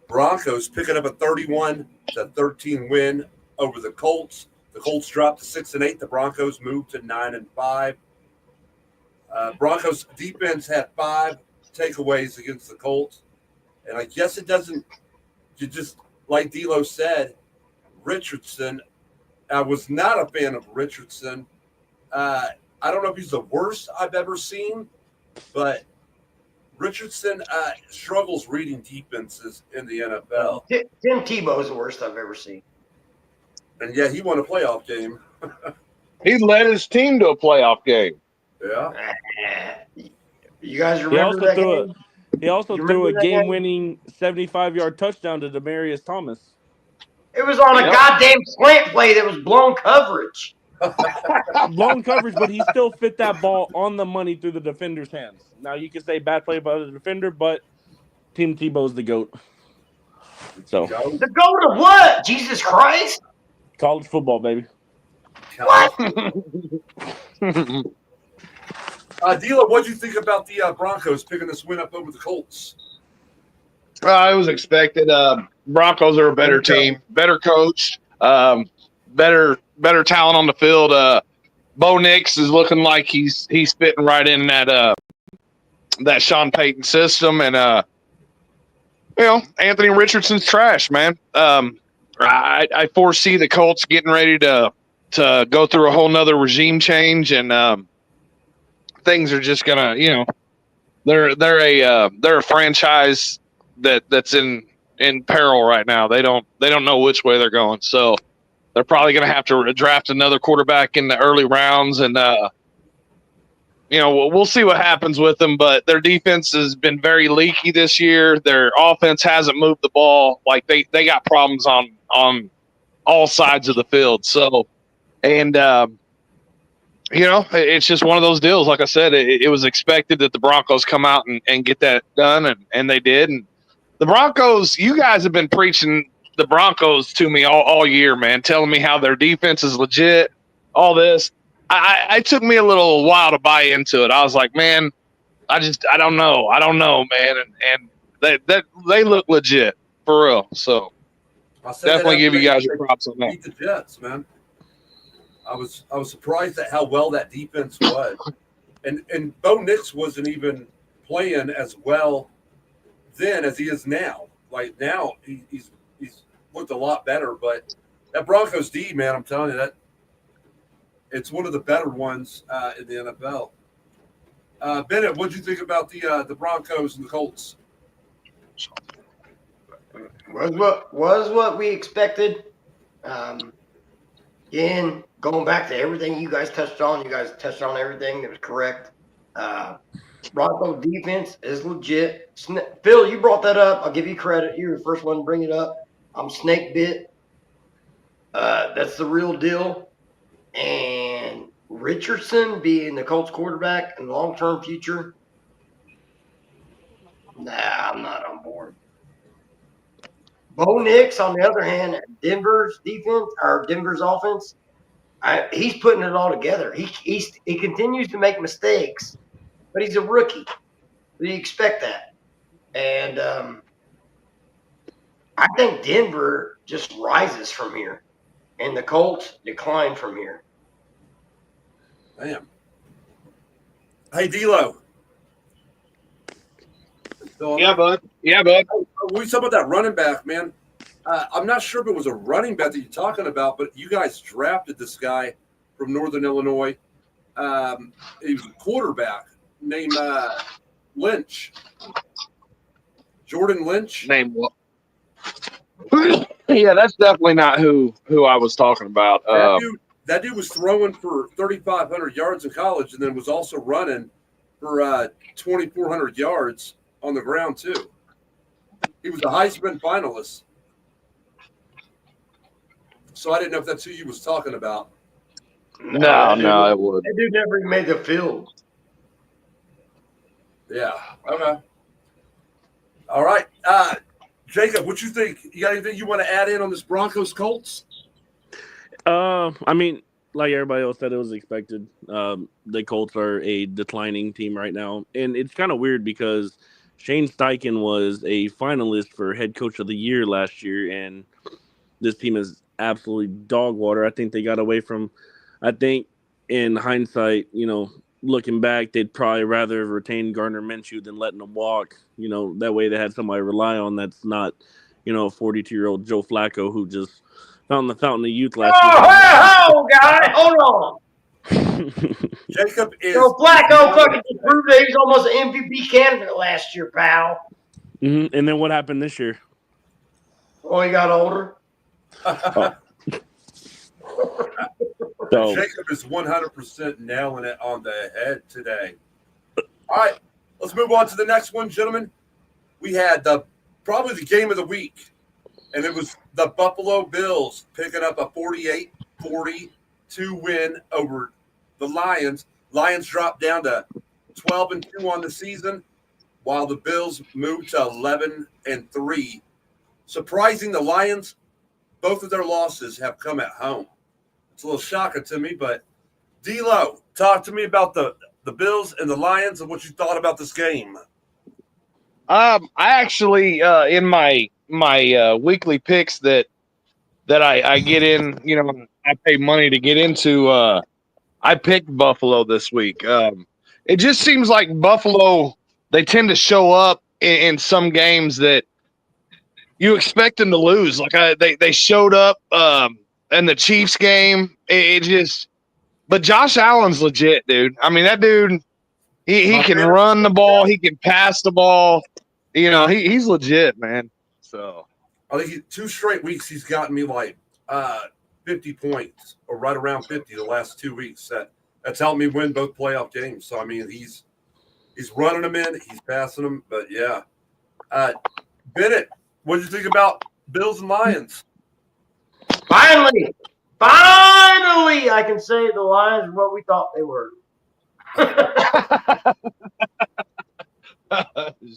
Broncos picking up a 31-13 win over the Colts. The Colts dropped to 6-8. The Broncos moved to 9-5. Broncos defense had 5 takeaways against the Colts, and I guess it doesn't. You just like D'Lo said, Richardson. I was not a fan of Richardson. I don't know if he's the worst I've ever seen, but Richardson struggles reading defenses in the NFL. Tim Tebow is the worst I've ever seen. And yeah, he won a playoff game. He led his team to a playoff game. Yeah. You guys remember that game? He also threw a game-winning 75-yard touchdown to Demaryius Thomas. It was on a goddamn slant play that was blown coverage. Blown coverage, but he still fit that ball on the money through the defender's hands. Now, you can say bad play by the defender, but Tim Tebow's the GOAT. So the GOAT of what? Jesus Christ? College football, baby. What? D'Lo, what do you think about the Broncos picking this win up over the Colts? It was expected. Broncos are a better team, better coached, better talent on the field. Bo Nix is looking like he's fitting right in that Sean Payton system, and Anthony Richardson's trash, man. I foresee the Colts getting ready to go through a whole nother regime change, and things are just gonna, they're a franchise that's in peril right now. They don't know which way they're going, so they're probably going to have to draft another quarterback in the early rounds, and we'll see what happens with them. But their defense has been very leaky this year. Their offense hasn't moved the ball. Like they got problems on all sides of the field. So, and it's just one of those deals. Like I said, it was expected that the Broncos come out and get that done, and they did. And the Broncos, you guys have been preaching the Broncos to me all year, man, telling me how their defense is legit, all this. I took me a little while to buy into it. I was like, man, I don't know, man, and they look legit for real. So definitely give you guys your props on that. Beat the Jets, man. I was surprised at how well that defense was. And Bo Nix wasn't even playing as well then as he is now. Like now, he's looked a lot better. But that Broncos D, man, I'm telling you that it's one of the better ones in the NFL. Bennett, what did you think about the Broncos and the Colts? Was what we expected. Again, going back to everything you guys touched on everything that was correct. Bronco defense is legit. Phil, you brought that up. I'll give you credit. You were the first one to bring it up. I'm snake bit. That's the real deal. And Richardson being the Colts quarterback in the long-term future, I'm not on board. Bo Nix, on the other hand, Denver's defense or Denver's offense, he's putting it all together. He continues to make mistakes, but he's a rookie. We expect that. And I think Denver just rises from here, and the Colts decline from here. Damn. Hey, D'Lo. Yeah, bud. Yeah, bud. We talk about that running back, man. I'm not sure if it was a running back that you're talking about, but you guys drafted this guy from Northern Illinois. He was a quarterback named Lynch. Jordan Lynch. Name what? Yeah, that's definitely not who I was talking about. That dude was throwing for 3,500 yards in college, and then was also running for 2,400 yards on the ground too. He was a Heisman finalist. So I didn't know if that's who you was talking about. No, it would. That dude never even made the field. Yeah. Okay. All right. Jacob, what you think? You got anything you want to add in on this Broncos Colts? I mean, like everybody else said, it was expected. The Colts are a declining team right now, and it's kind of weird because Shane Steichen was a finalist for head coach of the year last year, and this team is absolutely dog water. I think they got away from. I think in hindsight, looking back, they'd probably rather have retained Gardner Minshew than letting him walk. That way they had somebody to rely on that's not, a 42-year-old Joe Flacco who just found the fountain of youth last year. Oh, guys, hold on. Jacob is. Joe Flacco fucking proved that he was almost an MVP candidate last year, pal. Mm-hmm. And then what happened this year? Oh, he got older. So, Jacob is 100% nailing it on the head today. All right, let's move on to the next one, gentlemen. We had probably the game of the week, and it was the Buffalo Bills picking up a 48-42 win over the Lions. Lions dropped down to 12-2 on the season, while the Bills moved to 11-3. Surprising the Lions, both of their losses have come at home. It's a little shocking to me, but D'Lo, talk to me about the Bills and the Lions and what you thought about this game. I actually in my weekly picks that I get in, I pay money to get into. I picked Buffalo this week. It just seems like Buffalo, they tend to show up in some games that you expect them to lose. Like they showed up in the Chiefs game. But Josh Allen's legit, dude. I mean, that dude, he can run the ball, he can pass the ball. He's legit, man. So I think 2 straight weeks he's gotten me like 50 points or right around 50 the last 2 weeks. That's helped me win both playoff games. So I mean, he's running them in, he's passing them. But yeah, Bennett, what did you think about Bills and Lions? Finally, I can say the Lions are what we thought they were.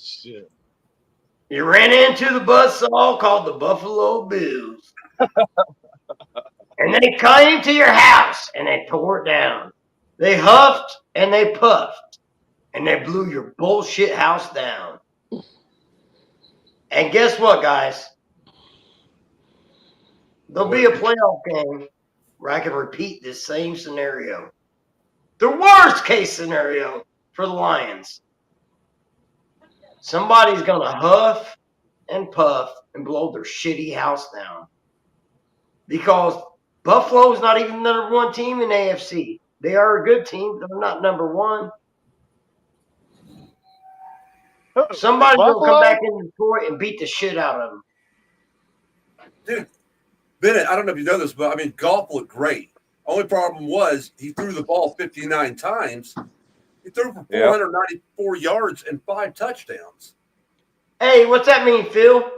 Shit. You ran into the buzzsaw called the Buffalo Bills. And they came to your house and they tore it down. They huffed and they puffed and they blew your bullshit house down. And guess what, guys? There'll be a playoff game where I can repeat this same scenario. The worst case scenario for the Lions. Somebody's going to huff and puff and blow their shitty house down. Because Buffalo's not even the number one team in AFC. They are a good team, but they're not number one. Somebody's going to come back in Detroit and beat the shit out of them. Dude, Bennett, I don't know if you know this, but I mean, Goff looked great. Only problem was he threw the ball 59 times. He threw for 494 yards and 5 touchdowns. Hey, what's that mean, Phil?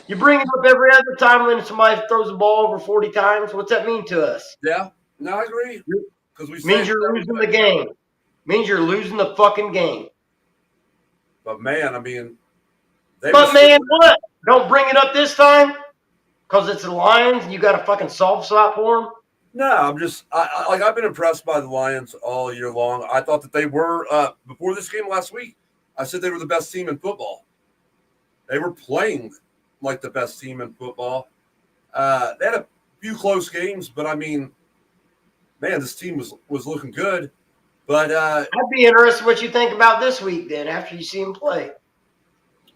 You bring it up every other time when somebody throws the ball over 40 times. What's that mean to us? Yeah, no, I agree. Because we Means you're losing the game. Means you're losing the fucking game. But man, I mean, what? Don't bring it up this time because it's the Lions and you got a fucking soft spot for them. No, I'm just I've been impressed by the Lions all year long. I thought that they were before this game last week. I said they were the best team in football. They were playing like the best team in football. They had a few close games, but I mean, man, this team was looking good. But I'd be interested what you think about this week then after you see them play.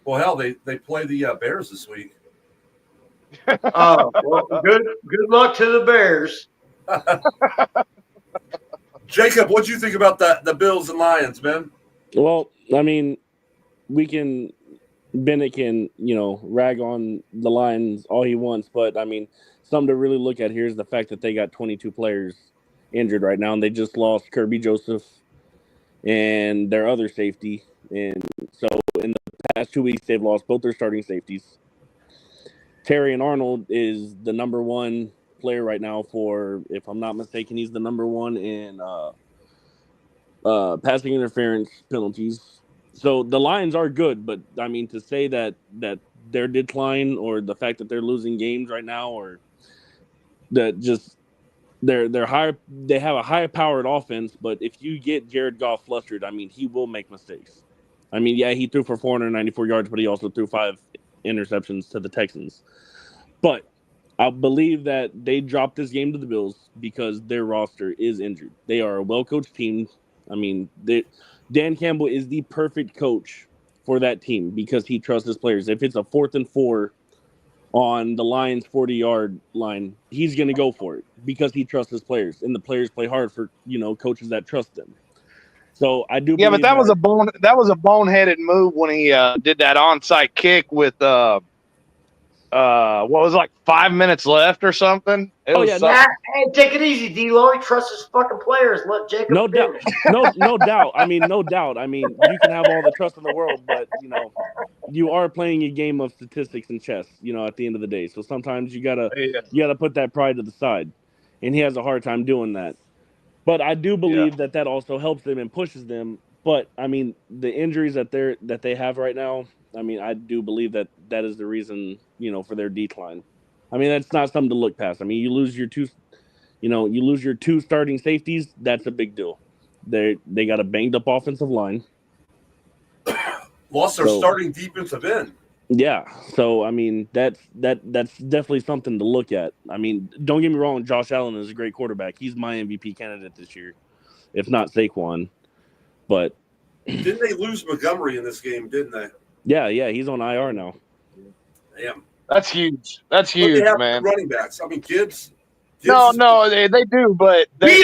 Well, hell, they play the Bears this week. Oh, well, good luck to the Bears. Jacob, what do you think about the Bills and Lions, man? Well, I mean, Bennett can, rag on the Lions all he wants, but I mean, something to really look at here is the fact that they got 22 players injured right now, and they just lost Kirby Joseph and their other safety. And so in the past 2 weeks, they've lost both their starting safeties. Terry and Arnold is the number one player right now for, if I'm not mistaken, he's the number one in passing interference penalties. So the Lions are good, but I mean, to say that their decline or the fact that they're losing games right now, or that just they're high, they have a high powered offense, but if you get Jared Goff flustered, I mean, he will make mistakes. I mean, yeah, he threw for 494 yards, but he also threw 5 interceptions to the Texans. But I believe that they dropped this game to the Bills because their roster is injured. They are a well-coached team. I mean, Dan Campbell is the perfect coach for that team because he trusts his players. If it's a 4th and 4 on the Lions' 40-yard line, he's going to go for it because he trusts his players, and the players play hard for coaches that trust them. So I do. Yeah, but that was a boneheaded move when he did that onside kick with what was it, like 5 minutes left or something. Hey, take it easy, D-Lo. He trusts his fucking players. Let Jacob. No doubt. No doubt. I mean, no doubt. I mean, you can have all the trust in the world, but you are playing a game of statistics and chess. At the end of the day, so sometimes you gotta put that pride to the side, and he has a hard time doing that. But I do believe that also helps them and pushes them. But I mean, the injuries that they have right now, I mean, I do believe that is the reason, for their decline. I mean, that's not something to look past. I mean, you lose your two starting safeties. That's a big deal. They got a banged up offensive line. Lost their starting defensive end. Yeah, so I mean that's definitely something to look at. I mean, don't get me wrong, Josh Allen is a great quarterback. He's my MVP candidate this year, if not Saquon. But didn't they lose Montgomery in this game? Didn't they? Yeah, he's on IR now. Damn, that's huge. That's huge, they have man. Running backs. I mean, kids. No, they do, but they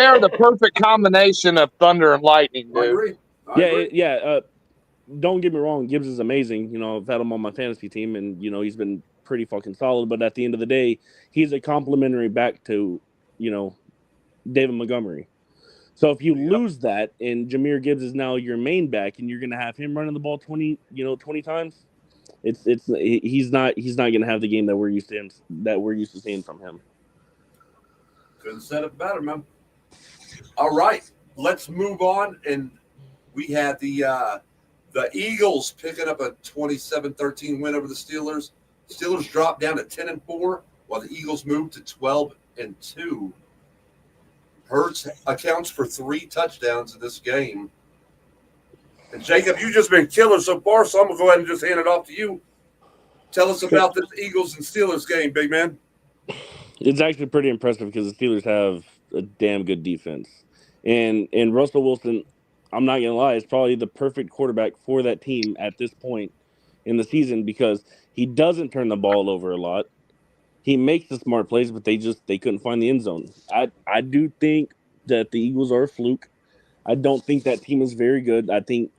are the perfect combination of thunder and lightning, dude. I agree. Don't get me wrong, Gibbs is amazing. I've had him on my fantasy team, and he's been pretty fucking solid. But at the end of the day, he's a complimentary back to David Montgomery. So if you lose that, and Jahmyr Gibbs is now your main back, and you're going to have him running the ball 20 times, he's not going to have the game that we're used to seeing from him. Couldn't said it better, man. All right, let's move on, and we had the Eagles picking up a 27-13 win over the Steelers. Steelers dropped down to 10-4, while the Eagles moved to 12-2. Hurts accounts for 3 touchdowns in this game. And Jacob, you've just been killer so far, so I'm going to go ahead and just hand it off to you. Tell us about this Eagles and Steelers game, big man. It's actually pretty impressive because the Steelers have a damn good defense. And Russell Wilson, I'm not gonna lie, is probably the perfect quarterback for that team at this point in the season because he doesn't turn the ball over a lot. He makes the smart plays, but they couldn't find the end zone. I do think that the Eagles are a fluke. I don't think that team is very good. I think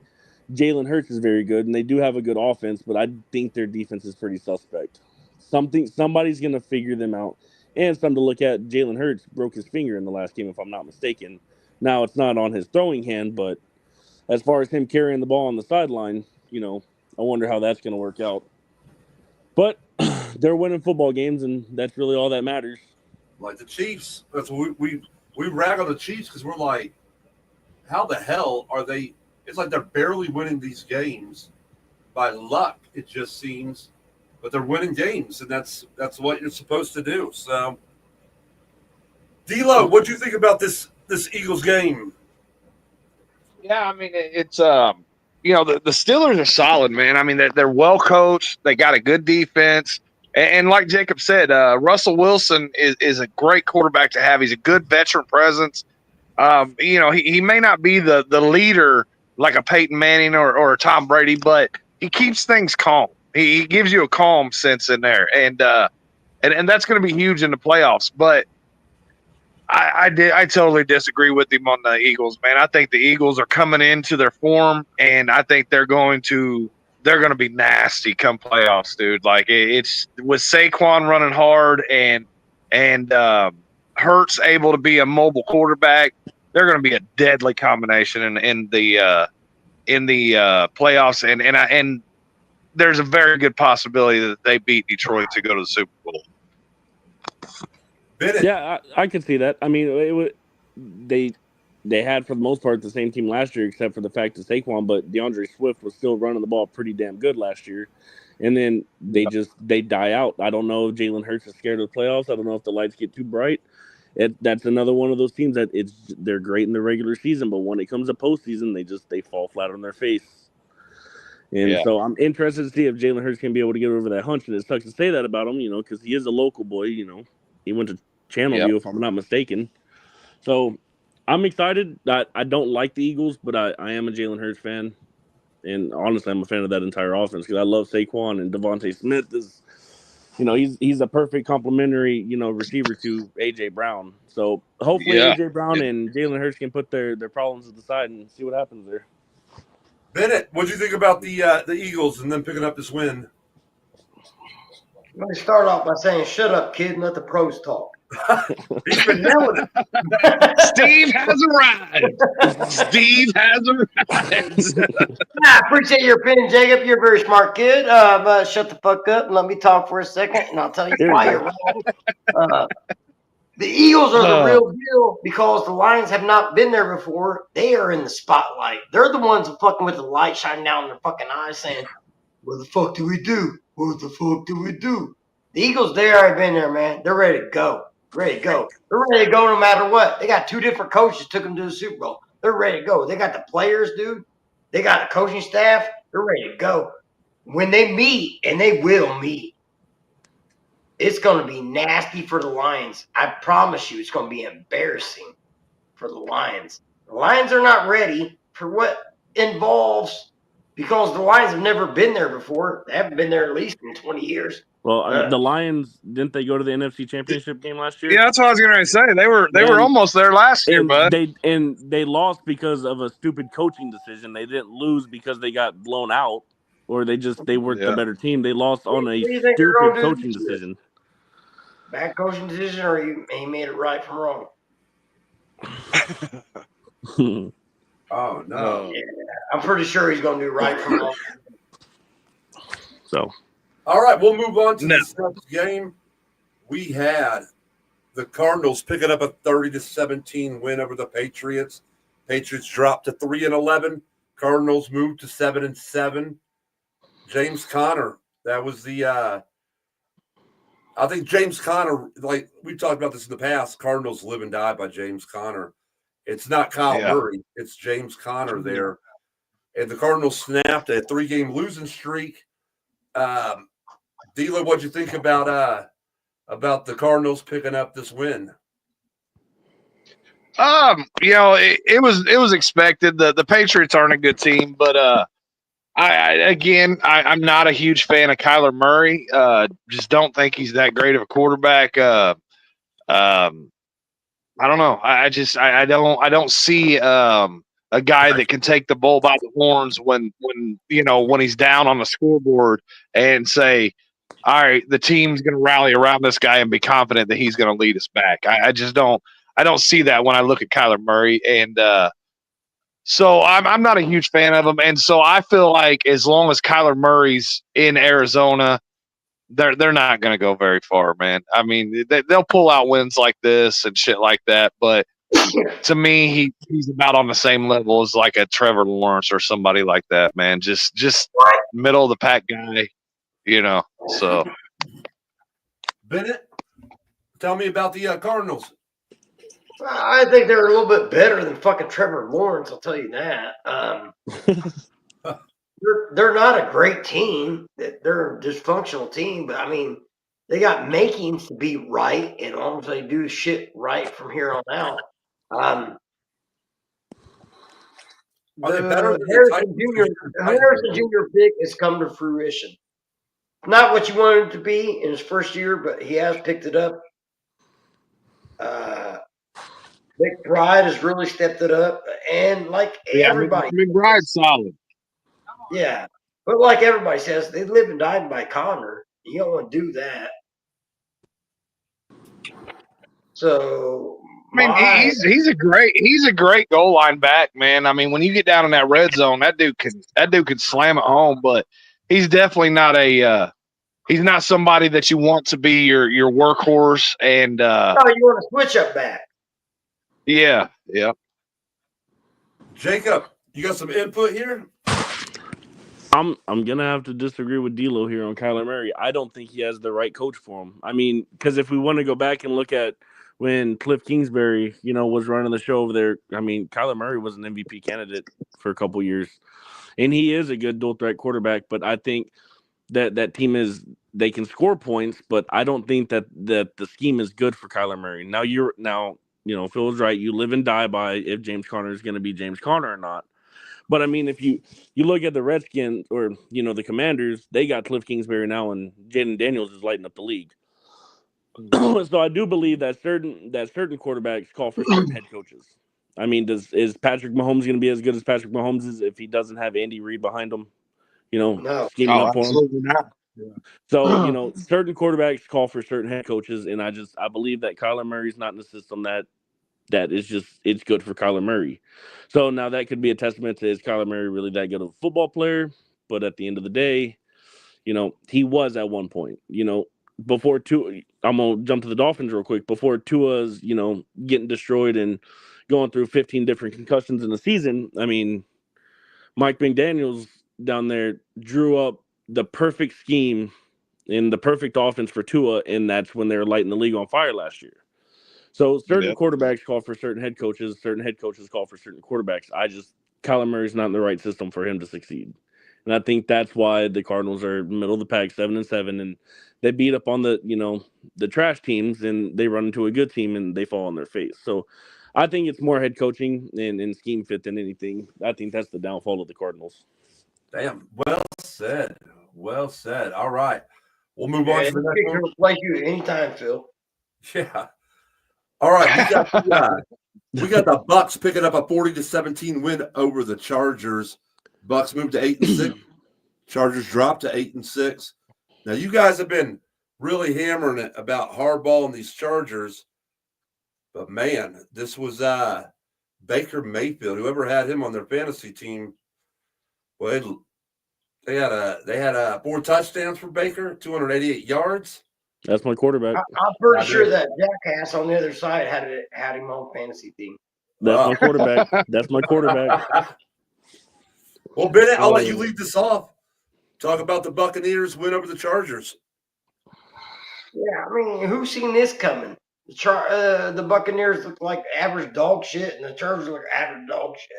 Jalen Hurts is very good, and they do have a good offense, but I think their defense is pretty suspect. Somebody's gonna figure them out. And something to look at, Jalen Hurts broke his finger in the last game, if I'm not mistaken. Now it's not on his throwing hand, but as far as him carrying the ball on the sideline, I wonder how that's gonna work out. But they're winning football games, and that's really all that matters. Like the Chiefs, that's what we rag on the Chiefs because we're like, how the hell are they? It's like they're barely winning these games by luck. It just seems, but they're winning games, and that's what you're supposed to do. So, D'Lo, what do you think about this Eagles game? Yeah, I mean it's the Steelers are solid, man. I mean they're well coached. They got a good defense, and like Jacob said, Russell Wilson is a great quarterback to have. He's a good veteran presence. He may not be the leader like a Peyton Manning or a Tom Brady, but he keeps things calm. He gives you a calm sense in there, and that's going to be huge in the playoffs. But I totally disagree with him on the Eagles, man. I think the Eagles are coming into their form, and I think they're going to be nasty come playoffs, dude. Like it's with Saquon running hard and Hurts able to be a mobile quarterback. They're going to be a deadly combination in the playoffs, and there's a very good possibility that they beat Detroit to go to the Super Bowl. Bennett. Yeah, I could see that. I mean, they had for the most part the same team last year, except for the fact that Saquon, but DeAndre Swift was still running the ball pretty damn good last year. And then they die out. I don't know if Jalen Hurts is scared of the playoffs. I don't know if the lights get too bright. That's another one of those teams that they're great in the regular season, but when it comes to postseason, they fall flat on their face. And so I'm interested to see if Jalen Hurts can be able to get over that hunch. And it sucks to say that about him, because he is a local boy. He went to Channelview, if I'm not mistaken. So I'm excited. I don't like the Eagles, but I am a Jalen Hurts fan. And honestly, I'm a fan of that entire offense because I love Saquon, and Devontae Smith is, he's a perfect complementary, receiver to A.J. Brown. So hopefully A.J. Brown and Jalen Hurts can put their problems to the side and see what happens there. Bennett, what do you think about the Eagles and them picking up this win? Let me start off by saying, shut up, kid, and let the pros talk. He's been yelling it. Steve has arrived. Steve has arrived. I appreciate your opinion, Jacob. You're a very smart kid. But shut the fuck up and let me talk for a second, and I'll tell you why you're wrong. The Eagles are the real deal because the Lions have not been there before. They are in the spotlight. They're the ones fucking with the light shining down in their fucking eyes saying, what the fuck do we do? What the fuck do we do? The Eagles, they already been there, man. They're ready to go. Ready to go. They're ready to go no matter what. They got 2 different coaches took them to the Super Bowl. They're ready to go. They got the players, dude. They got the coaching staff. They're ready to go. When they meet, and they will meet, it's going to be nasty for the Lions. I promise you it's going to be embarrassing for the Lions. The Lions are not ready for what involves because the Lions have never been there before. They haven't been there at least in 20 years. Well, the Lions, didn't they go to the NFC Championship game last year? Yeah, that's what I was going to say. They were almost there last year, bud. They lost because of a stupid coaching decision. They didn't lose because they got blown out or they weren't the better team. They lost on a stupid coaching decision. Bad coaching decision, or he made it right from wrong? Oh, no. Yeah, I'm pretty sure he's going to do right from wrong. So, all right, we'll move on to this next game. We had the Cardinals picking up a 30-17 win over the Patriots. Patriots dropped to 3-11. Cardinals moved to 7-7. James Conner, that was the I think James Conner, like we've talked about this in the past, Cardinals live and die by James Conner. It's not Kyle Murray, it's James Conner there. And the Cardinals snapped a 3-game losing streak. D'Lo, what'd you think about the Cardinals picking up this win? It was expected. The Patriots aren't a good team, but I'm not a huge fan of Kyler Murray. Just don't think he's that great of a quarterback. I don't know. I don't see a guy that can take the bull by the horns when he's down on the scoreboard and say, all right, the team's going to rally around this guy and be confident that he's going to lead us back. I just don't. I don't see that when I look at Kyler Murray, and so I'm not a huge fan of him. And so I feel like as long as Kyler Murray's in Arizona, they're not going to go very far, man. I mean, they'll pull out wins like this and shit like that, but to me, he's about on the same level as like a Trevor Lawrence or somebody like that, man. Just middle of the pack guy, So Bennett, tell me about the Cardinals. I think they're a little bit better than fucking Trevor Lawrence. I'll tell you that. They're not a great team. They're a dysfunctional team, but I mean, they got makings to be right, and as long as they do shit right from here on out. Are they better than Harrison Jr. pick has come to fruition. Not what you wanted it to be in his first year, but he has picked it up. McBride has really stepped it up, and like everybody, McBride's solid. Yeah, but like everybody says, they live and die by Connor. You don't want to do that. So I mean, he's a great goal line back, man. I mean, when you get down in that red zone, that dude can slam it home. But he's definitely not he's not somebody that you want to be your workhorse. And you want to switch up back. Yeah. Jacob, you got some input here? I'm gonna have to disagree with D'Lo here on Kyler Murray. I don't think he has the right coach for him. I mean, because if we want to go back and look at when Cliff Kingsbury, was running the show over there, I mean, Kyler Murray was an MVP candidate for a couple years, and he is a good dual threat quarterback. But I think that team they can score points, but I don't think that the scheme is good for Kyler Murray. Now Phil was right. You live and die by if James Conner is going to be James Conner or not. But I mean, if you look at the Redskins or the Commanders, they got Cliff Kingsbury now, and Jaden Daniels is lighting up the league. So I do believe that certain quarterbacks call for certain head coaches. I mean, is Patrick Mahomes going to be as good as Patrick Mahomes is if he doesn't have Andy Reid behind him? Scheming up for him. Not. Yeah. So certain quarterbacks call for certain head coaches, and I believe that Kyler Murray's not in the system that is just it's good for Kyler Murray. So now that could be a testament to is Kyler Murray really that good of a football player? But at the end of the day, he was at one point. Before Tua, I'm gonna jump to the Dolphins real quick. Before Tua's, getting destroyed and going through 15 different concussions in the season. I mean, Mike McDaniels down there drew up the perfect scheme and the perfect offense for Tua, and that's when they were lighting the league on fire last year. So certain quarterbacks call for certain head coaches call for certain quarterbacks. Kyler Murray's not in the right system for him to succeed. And I think that's why the Cardinals are middle of the pack, 7-7, and they beat up on the trash teams, and they run into a good team and they fall on their face. So I think it's more head coaching and scheme fit than anything. I think that's the downfall of the Cardinals. Damn, well said. Well said. All right, we'll move on to the next one. Replace you anytime, Phil. Yeah. All right, we got the Bucks picking up a 40-17 win over the Chargers. Bucks moved to 8-6. Chargers dropped to 8-6. Now you guys have been really hammering it about Harbaugh and these Chargers, but man, this was Baker Mayfield. Whoever had him on their fantasy team, well, they had 4 touchdowns for Baker, 288 yards. That's my quarterback. I'm pretty sure that jackass on the other side had him on fantasy team. That's my quarterback. That's my quarterback. Well, Bennett, I'll let you lead this off. Talk about the Buccaneers win over the Chargers. Yeah, I mean, who's seen this coming? The Buccaneers look like average dog shit, and the Chargers look average dog shit.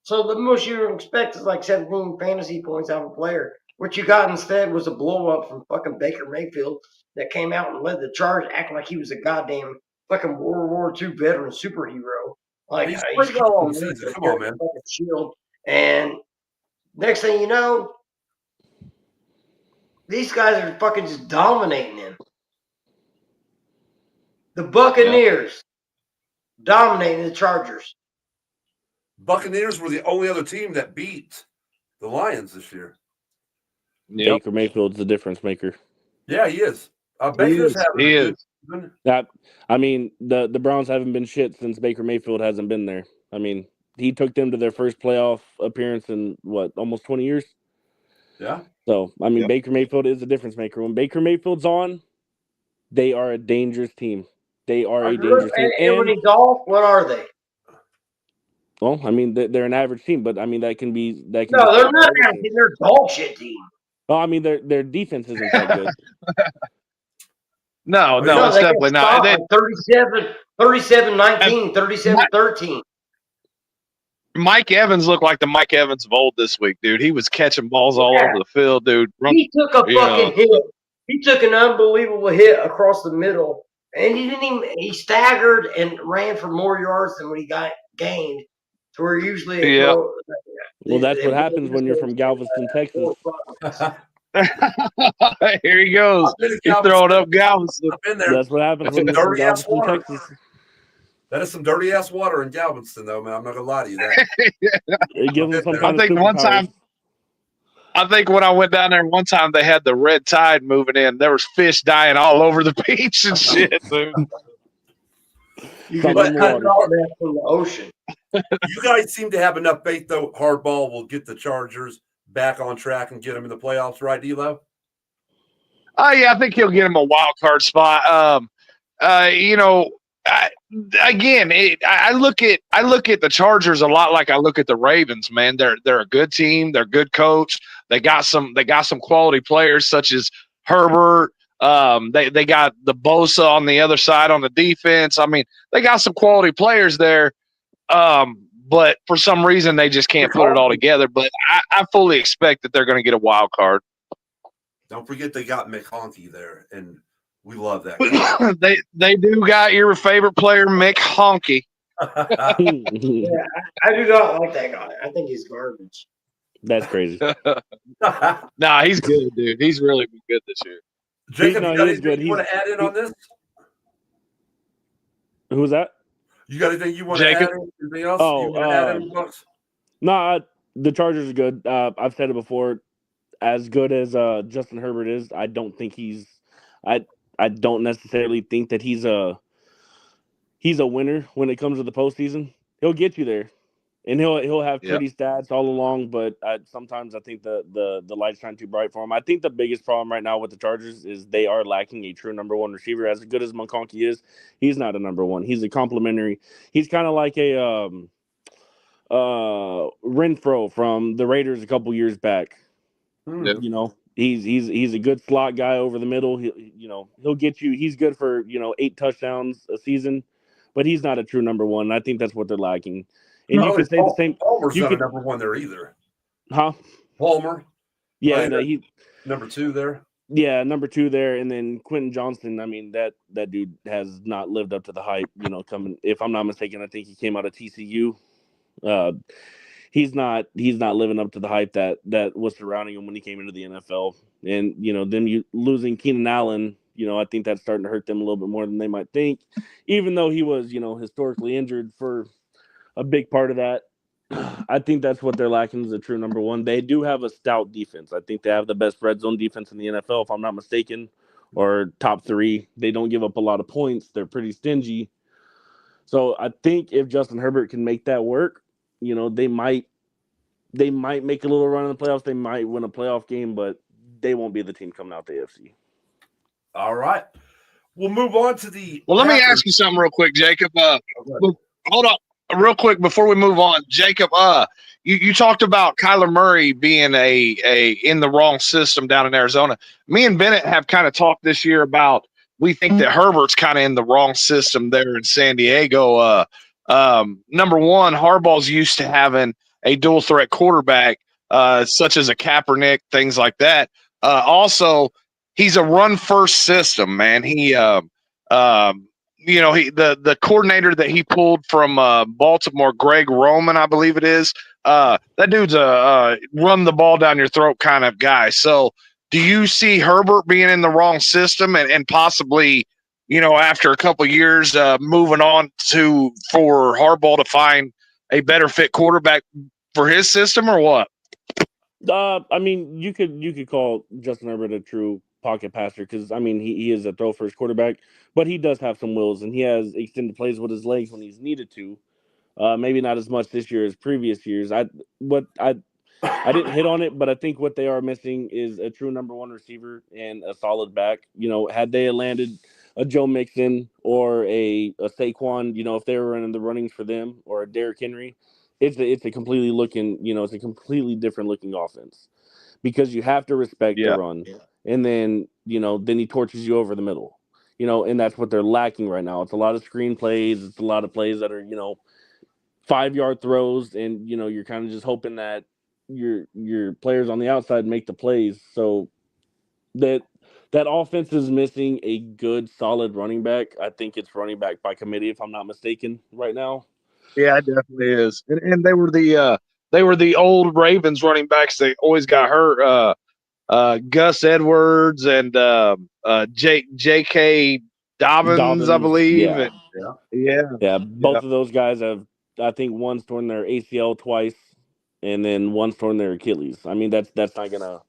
So the most you would expect is like 17 fantasy points out of a player. What you got instead was a blow-up from fucking Baker Mayfield that came out and led the charge, acting like he was a goddamn fucking World War II veteran superhero. Like He's he's played well all season. Come on, man. Shield, and next thing you know, these guys are fucking just dominating him. The Buccaneers dominating the Chargers. Buccaneers were the only other team that beat the Lions this year. Yep. Baker Mayfield's the difference maker. Yeah, he is. Baker's having He a is. good season. I mean, the Browns haven't been shit since Baker Mayfield hasn't been there. I mean, he took them to their first playoff appearance in almost 20 years. Yeah. So, I mean, Yep. Baker Mayfield is a difference maker. When Baker Mayfield's on, they are a dangerous team. They are a dangerous team. And when he's off, what are they? Well, I mean, they're an average team, but I mean that can be. No, they're not. They're a dog shit team. Well, I mean, their defense isn't that good. No, No, it's definitely not. They, 37-19, 37-13. Mike Evans looked like the Mike Evans of old this week, dude. He was catching balls all over the field, dude. He took a fucking hit. He took an unbelievable hit across the middle, and he staggered and ran for more yards than what he gained. To where usually well, that's what happens when you're from Galveston, Texas. Here he goes. He's throwing up Galveston. That's what happens when you're from Galveston, Texas. That is some dirty ass water in Galveston, though, man. I'm not gonna lie to you. It gives them some kind I think one time, I think when I went down there one time, they had the red tide moving in. There was fish dying all over the beach and shit, dude. You can cut that from the ocean. You guys seem to have enough faith, though. Hardball will get the Chargers back on track and get them in the playoffs, right, D'Lo? Oh yeah, I think he'll get him a wild card spot. I look at the Chargers a lot like I look at the Ravens. Man, they're a good team. They're a good coach. They got some quality players such as Herbert. They got the Bosa on the other side on the defense. I mean, they got some quality players there. But for some reason they just can't put it all together. But I fully expect that they're going to get a wild card. Don't forget they got McConkey there, and we love that guy. they do got your favorite player, Mick Honky. Yeah, I do not like that guy. I think he's garbage. That's crazy. Nah, he's good, dude. He's really been good this year. Jacob, you got anything you want to add in on this? Who's that? You got anything you want to add in? Anything else? No, the Chargers are good. I've said it before. As good as Justin Herbert is, I don't think he's. I don't necessarily think that he's a winner when it comes to the postseason. He'll get you there, and he'll have pretty stats all along. But sometimes I think the lights shine too bright for him. I think the biggest problem right now with the Chargers is they are lacking a true number one receiver. As good as McConkey is, he's not a number one. He's a complimentary. He's kind of like a Renfro from the Raiders a couple years back. Yep. You know, he's a good slot guy over the middle. He'll get you. He's good for 8 touchdowns a season, but he's not a true number one. I think that's what they're lacking. And you could say the same. Palmer's not a number one there either. Huh? Palmer. Yeah, he's number 2 there. Yeah, number 2 there, and then Quentin Johnston. I mean, that dude has not lived up to the hype. Coming. If I'm not mistaken, I think he came out of TCU. He's not living up to the hype that was surrounding him when he came into the NFL. And them you losing Keenan Allen, I think that's starting to hurt them a little bit more than they might think, even though he was historically injured for a big part of that. I think that's what they're lacking is a true number one. They do have a stout defense. I think they have the best red zone defense in the NFL, if I'm not mistaken, or top 3. They don't give up a lot of points. They're pretty stingy. So I think if Justin Herbert can make that work, they might make a little run in the playoffs. They might win a playoff game, but they won't be the team coming out the AFC. All right. We'll move on to the. Well, let me ask you something real quick, Jacob. Hold on real quick before we move on. Jacob, you talked about Kyler Murray being a in the wrong system down in Arizona. Me and Bennett have kind of talked this year about we think that Herbert's kind of in the wrong system there in San Diego. Number one, Harbaugh's used to having a dual threat quarterback, such as a Kaepernick, things like that. Also, he's a run first system, man. the coordinator that he pulled from Baltimore, Greg Roman, I believe it is. That dude's a run the ball down your throat kind of guy. So, do you see Herbert being in the wrong system and possibly, after a couple of years, moving on for Harbaugh to find a better fit quarterback for his system, or what? I mean, you could call Justin Herbert a true pocket passer because I mean he is a throw first quarterback, but he does have some wills and he has extended plays with his legs when he's needed to. Maybe not as much this year as previous years. I didn't hit on it, but I think what they are missing is a true number one receiver and a solid back. Had they landed a Joe Mixon or a Saquon, if they were in the runnings for them, or a Derrick Henry, it's a completely different looking offense because you have to respect the run, and then then he torches you over the middle, and that's what they're lacking right now. It's a lot of screen plays, it's a lot of plays that are 5-yard throws, and you're kind of just hoping that your players on the outside make the plays. So that offense is missing a good solid running back. I think it's running back by committee if I'm not mistaken right now. Yeah, it definitely is. And they were the old Ravens running backs that always got hurt. Gus Edwards and J.K. Dobbins, I believe. Yeah. Both of those guys have, I think, one's torn their ACL twice, and then one's torn their Achilles. I mean, that's not gonna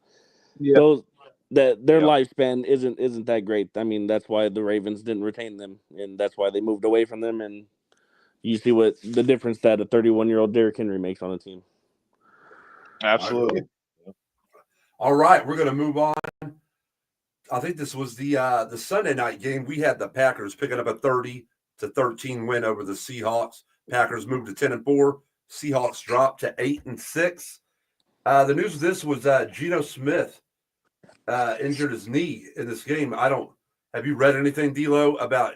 their lifespan isn't that great. I mean, that's why the Ravens didn't retain them, and that's why they moved away from them. And you see what the difference that a 31-year-old Derrick Henry makes on a team. Absolutely. All right, we're going to move on. I think this was the Sunday night game. We had the Packers picking up a 30-13 win over the Seahawks. Packers moved to 10-4. Seahawks dropped to 8-6. The news of this was Geno Smith injured his knee in this game. Have you read anything, D'Lo, about?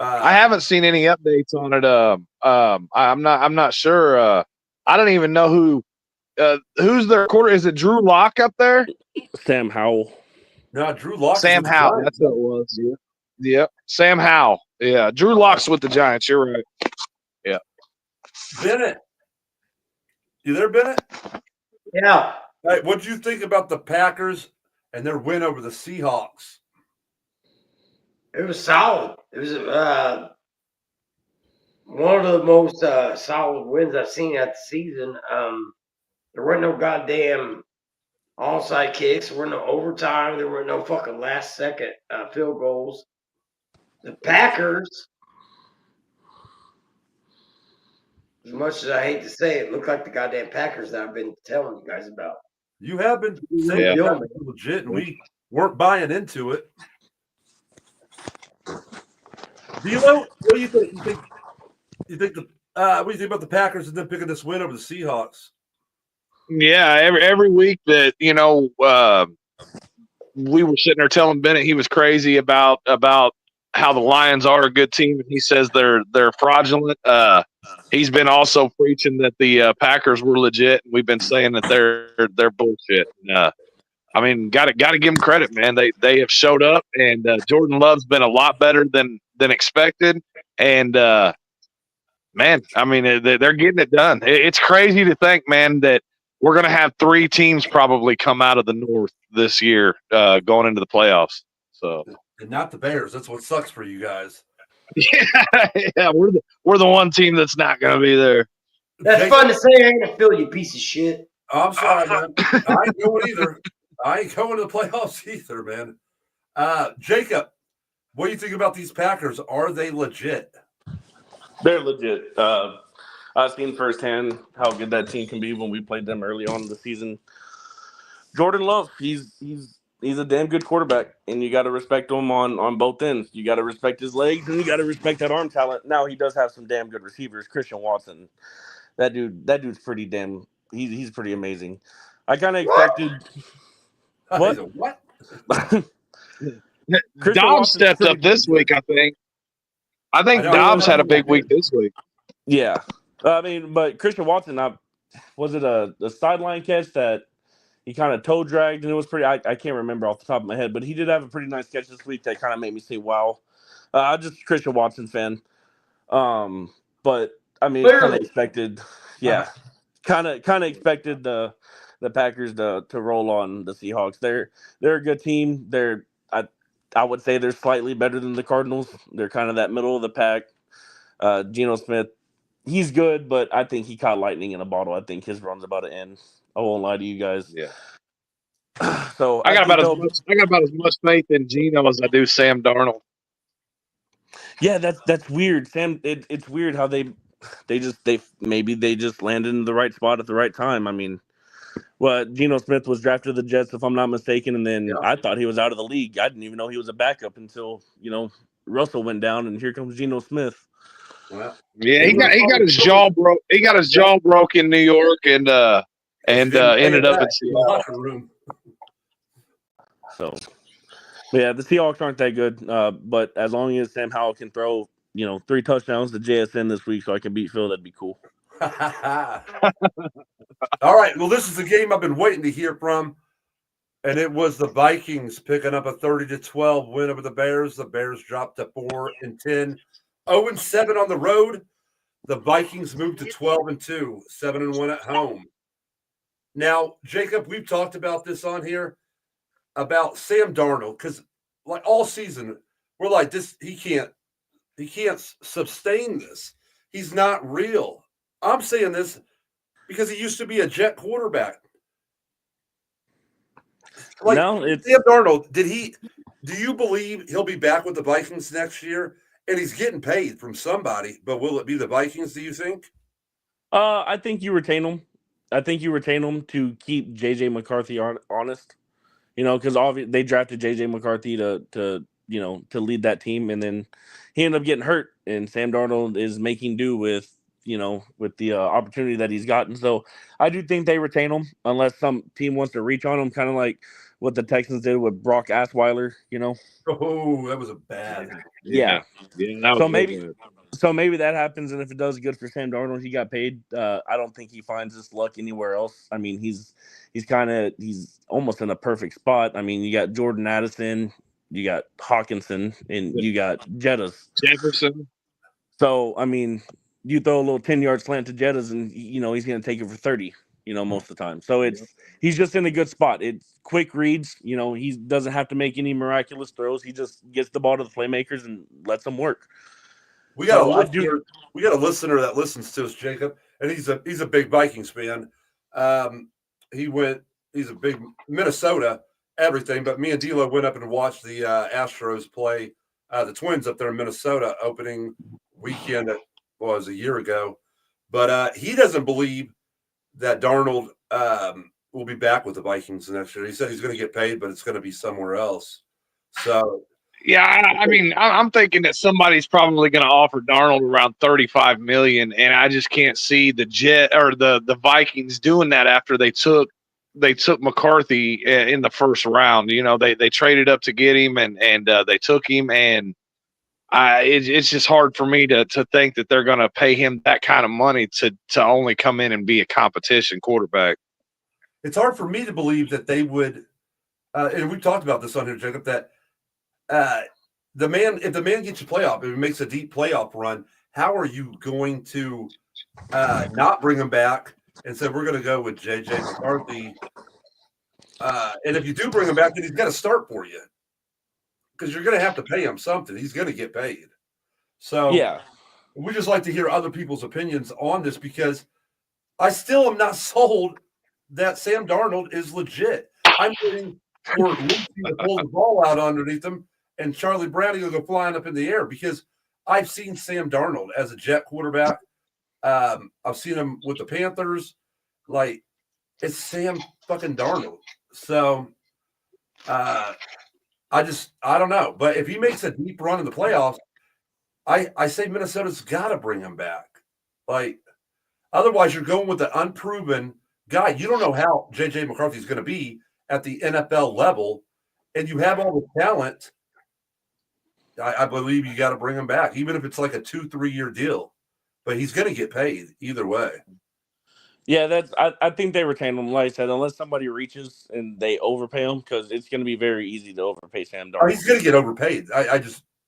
I haven't seen any updates on it. I'm not sure. I don't even know who's their quarter. Is it Drew Lock up there? Sam Howell. No, Drew Lock. Sam Howell. That's what it was. Yeah. Sam Howell. Yeah. Drew Lock's with the Giants. You're right. Yeah. Bennett. You there, Bennett? Yeah. Hey, what do you think about the Packers and their win over the Seahawks? It was solid. It was one of the most solid wins I've seen at the season. There weren't no goddamn onside kicks. There were no overtime. There were no fucking last-second field goals. The Packers, as much as I hate to say it, look like the goddamn Packers that I've been telling you guys about. You have been saying legit, and we weren't buying into it. D'Lo, what do you think? What do you think about the Packers and them picking this win over the Seahawks? Yeah, every week that we were sitting there telling Bennett he was crazy about how the Lions are a good team, and he says they're fraudulent. He's been also preaching that the Packers were legit, and we've been saying that they're bullshit. I mean, got to give them credit, man. They have showed up, and Jordan Love's been a lot better than expected. And man, I mean, they're getting it done. It's crazy to think, man, that we're going to have 3 teams probably come out of the North this year going into the playoffs. So, and not the Bears. That's what sucks for you guys. Yeah, we're the one team that's not going to be there. That's fun to say. I ain't gonna feel you piece of shit. I'm sorry, man. I ain't going either. I ain't going to the playoffs either, man. Jacob, what do you think about these Packers? Are they legit? They're legit. I've seen firsthand how good that team can be when we played them early on in the season. Jordan Love, he's a damn good quarterback, and you got to respect him on both ends. You got to respect his legs, and you got to respect that arm talent. Now he does have some damn good receivers. Christian Watson, that dude's pretty damn. He's pretty amazing. I kind of expected. What? Dobbs stepped up this week, I think. I think Dobbs had a big week this week. Yeah. I mean, but Christian Watson, was it a sideline catch that he kind of toe dragged, and it was pretty – I can't remember off the top of my head, but he did have a pretty nice catch this week that kind of made me say, wow. I'm just a Christian Watson fan. But I mean, it's kind of Clearly. expected. Yeah, kind of expected the Packers to roll on the Seahawks. They're a good team. I would say they're slightly better than the Cardinals. They're kind of that middle of the pack. Geno Smith, he's good, but I think he caught lightning in a bottle. I think his run's about to end. I won't lie to you guys. Yeah. So I got think about as much faith in Geno as I do Sam Darnold. Yeah, that's weird, Sam. It's weird how they maybe they just landed in the right spot at the right time. I mean, Geno Smith was drafted to the Jets, if I'm not mistaken, and then I thought he was out of the league. I didn't even know he was a backup until Russell went down, and here comes Geno Smith. Well, Yeah, he got his jaw broke. He got his jaw broke in New York, and ended up in Seattle. Locker room. So, yeah, the Seahawks aren't that good. But as long as Sam Howell can throw, 3 touchdowns to JSN this week, so I can beat Phil, that'd be cool. All right. Well, this is the game I've been waiting to hear from, and it was the Vikings picking up a 30-12 win over the Bears. The Bears dropped to 4-10, 0-7 on the road. The Vikings moved to 12-2, 7-1 at home. Now, Jacob, we've talked about this on here about Sam Darnold because, like all season, we're like this. He can't sustain this. He's not real. I'm saying this because he used to be a Jet quarterback. Like Sam Darnold, do you believe he'll be back with the Vikings next year? And he's getting paid from somebody, but will it be the Vikings, do you think? I think you retain him. I think you retain him to keep J.J. McCarthy honest. Because obviously they drafted J.J. McCarthy to lead that team, and then he ended up getting hurt, and Sam Darnold is making do with the opportunity that he's gotten. So I do think they retain him unless some team wants to reach on him, kind of like what the Texans did with Brock Osweiler. Oh, that was a bad. Yeah. That was So maybe that happens, and if it does, good for Sam Darnold. He got paid. I don't think he finds his luck anywhere else. I mean, he's almost in a perfect spot. I mean, you got Jordan Addison, you got Hawkinson, and you got Jettas. Jefferson. So I mean, you throw a little 10-yard slant to Jettas, and he's going to take it for 30. Most of the time. So he's just in a good spot. It's quick reads. He doesn't have to make any miraculous throws. He just gets the ball to the playmakers and lets them work. We got a listener that listens to us, Jacob, and he's a big Vikings fan. He's a big Minnesota everything, but me and D'Lo went up and watched the Astros play the Twins up there in Minnesota opening weekend. Was a year ago, but he doesn't believe that Darnold will be back with the Vikings next year. He said he's going to get paid, but it's going to be somewhere else. So, yeah, I mean, I'm thinking that somebody's probably going to offer Darnold around $35 million, and I just can't see the Vikings doing that after they took McCarthy in the first round. They traded up to get him, and they took him, and it's just hard for me to think that they're going to pay him that kind of money to only come in and be a competition quarterback. It's hard for me to believe that they would, and we've talked about this on here, Jacob, that if the man gets you playoff, if he makes a deep playoff run, how are you going to not bring him back and say we're going to go with J.J. McCarthy? And if you do bring him back, then he's got to start for you. Because you're going to have to pay him something. He's going to get paid. So we just like to hear other people's opinions on this because I still am not sold that Sam Darnold is legit. I'm waiting for Lucy to pull the ball out underneath him and Charlie Browning will go flying up in the air because I've seen Sam Darnold as a Jet quarterback. I've seen him with the Panthers. Like, it's Sam fucking Darnold. So, I don't know. But if he makes a deep run in the playoffs, I say Minnesota's got to bring him back. Like, otherwise you're going with an unproven guy. You don't know how J.J. McCarthy is going to be at the NFL level, and you have all the talent. I believe you got to bring him back, even if it's like a 2-3 year deal. But he's going to get paid either way. Yeah, I think they retain him. Like I said, unless somebody reaches and they overpay him, because it's going to be very easy to overpay Sam Darnold. He's going to get overpaid.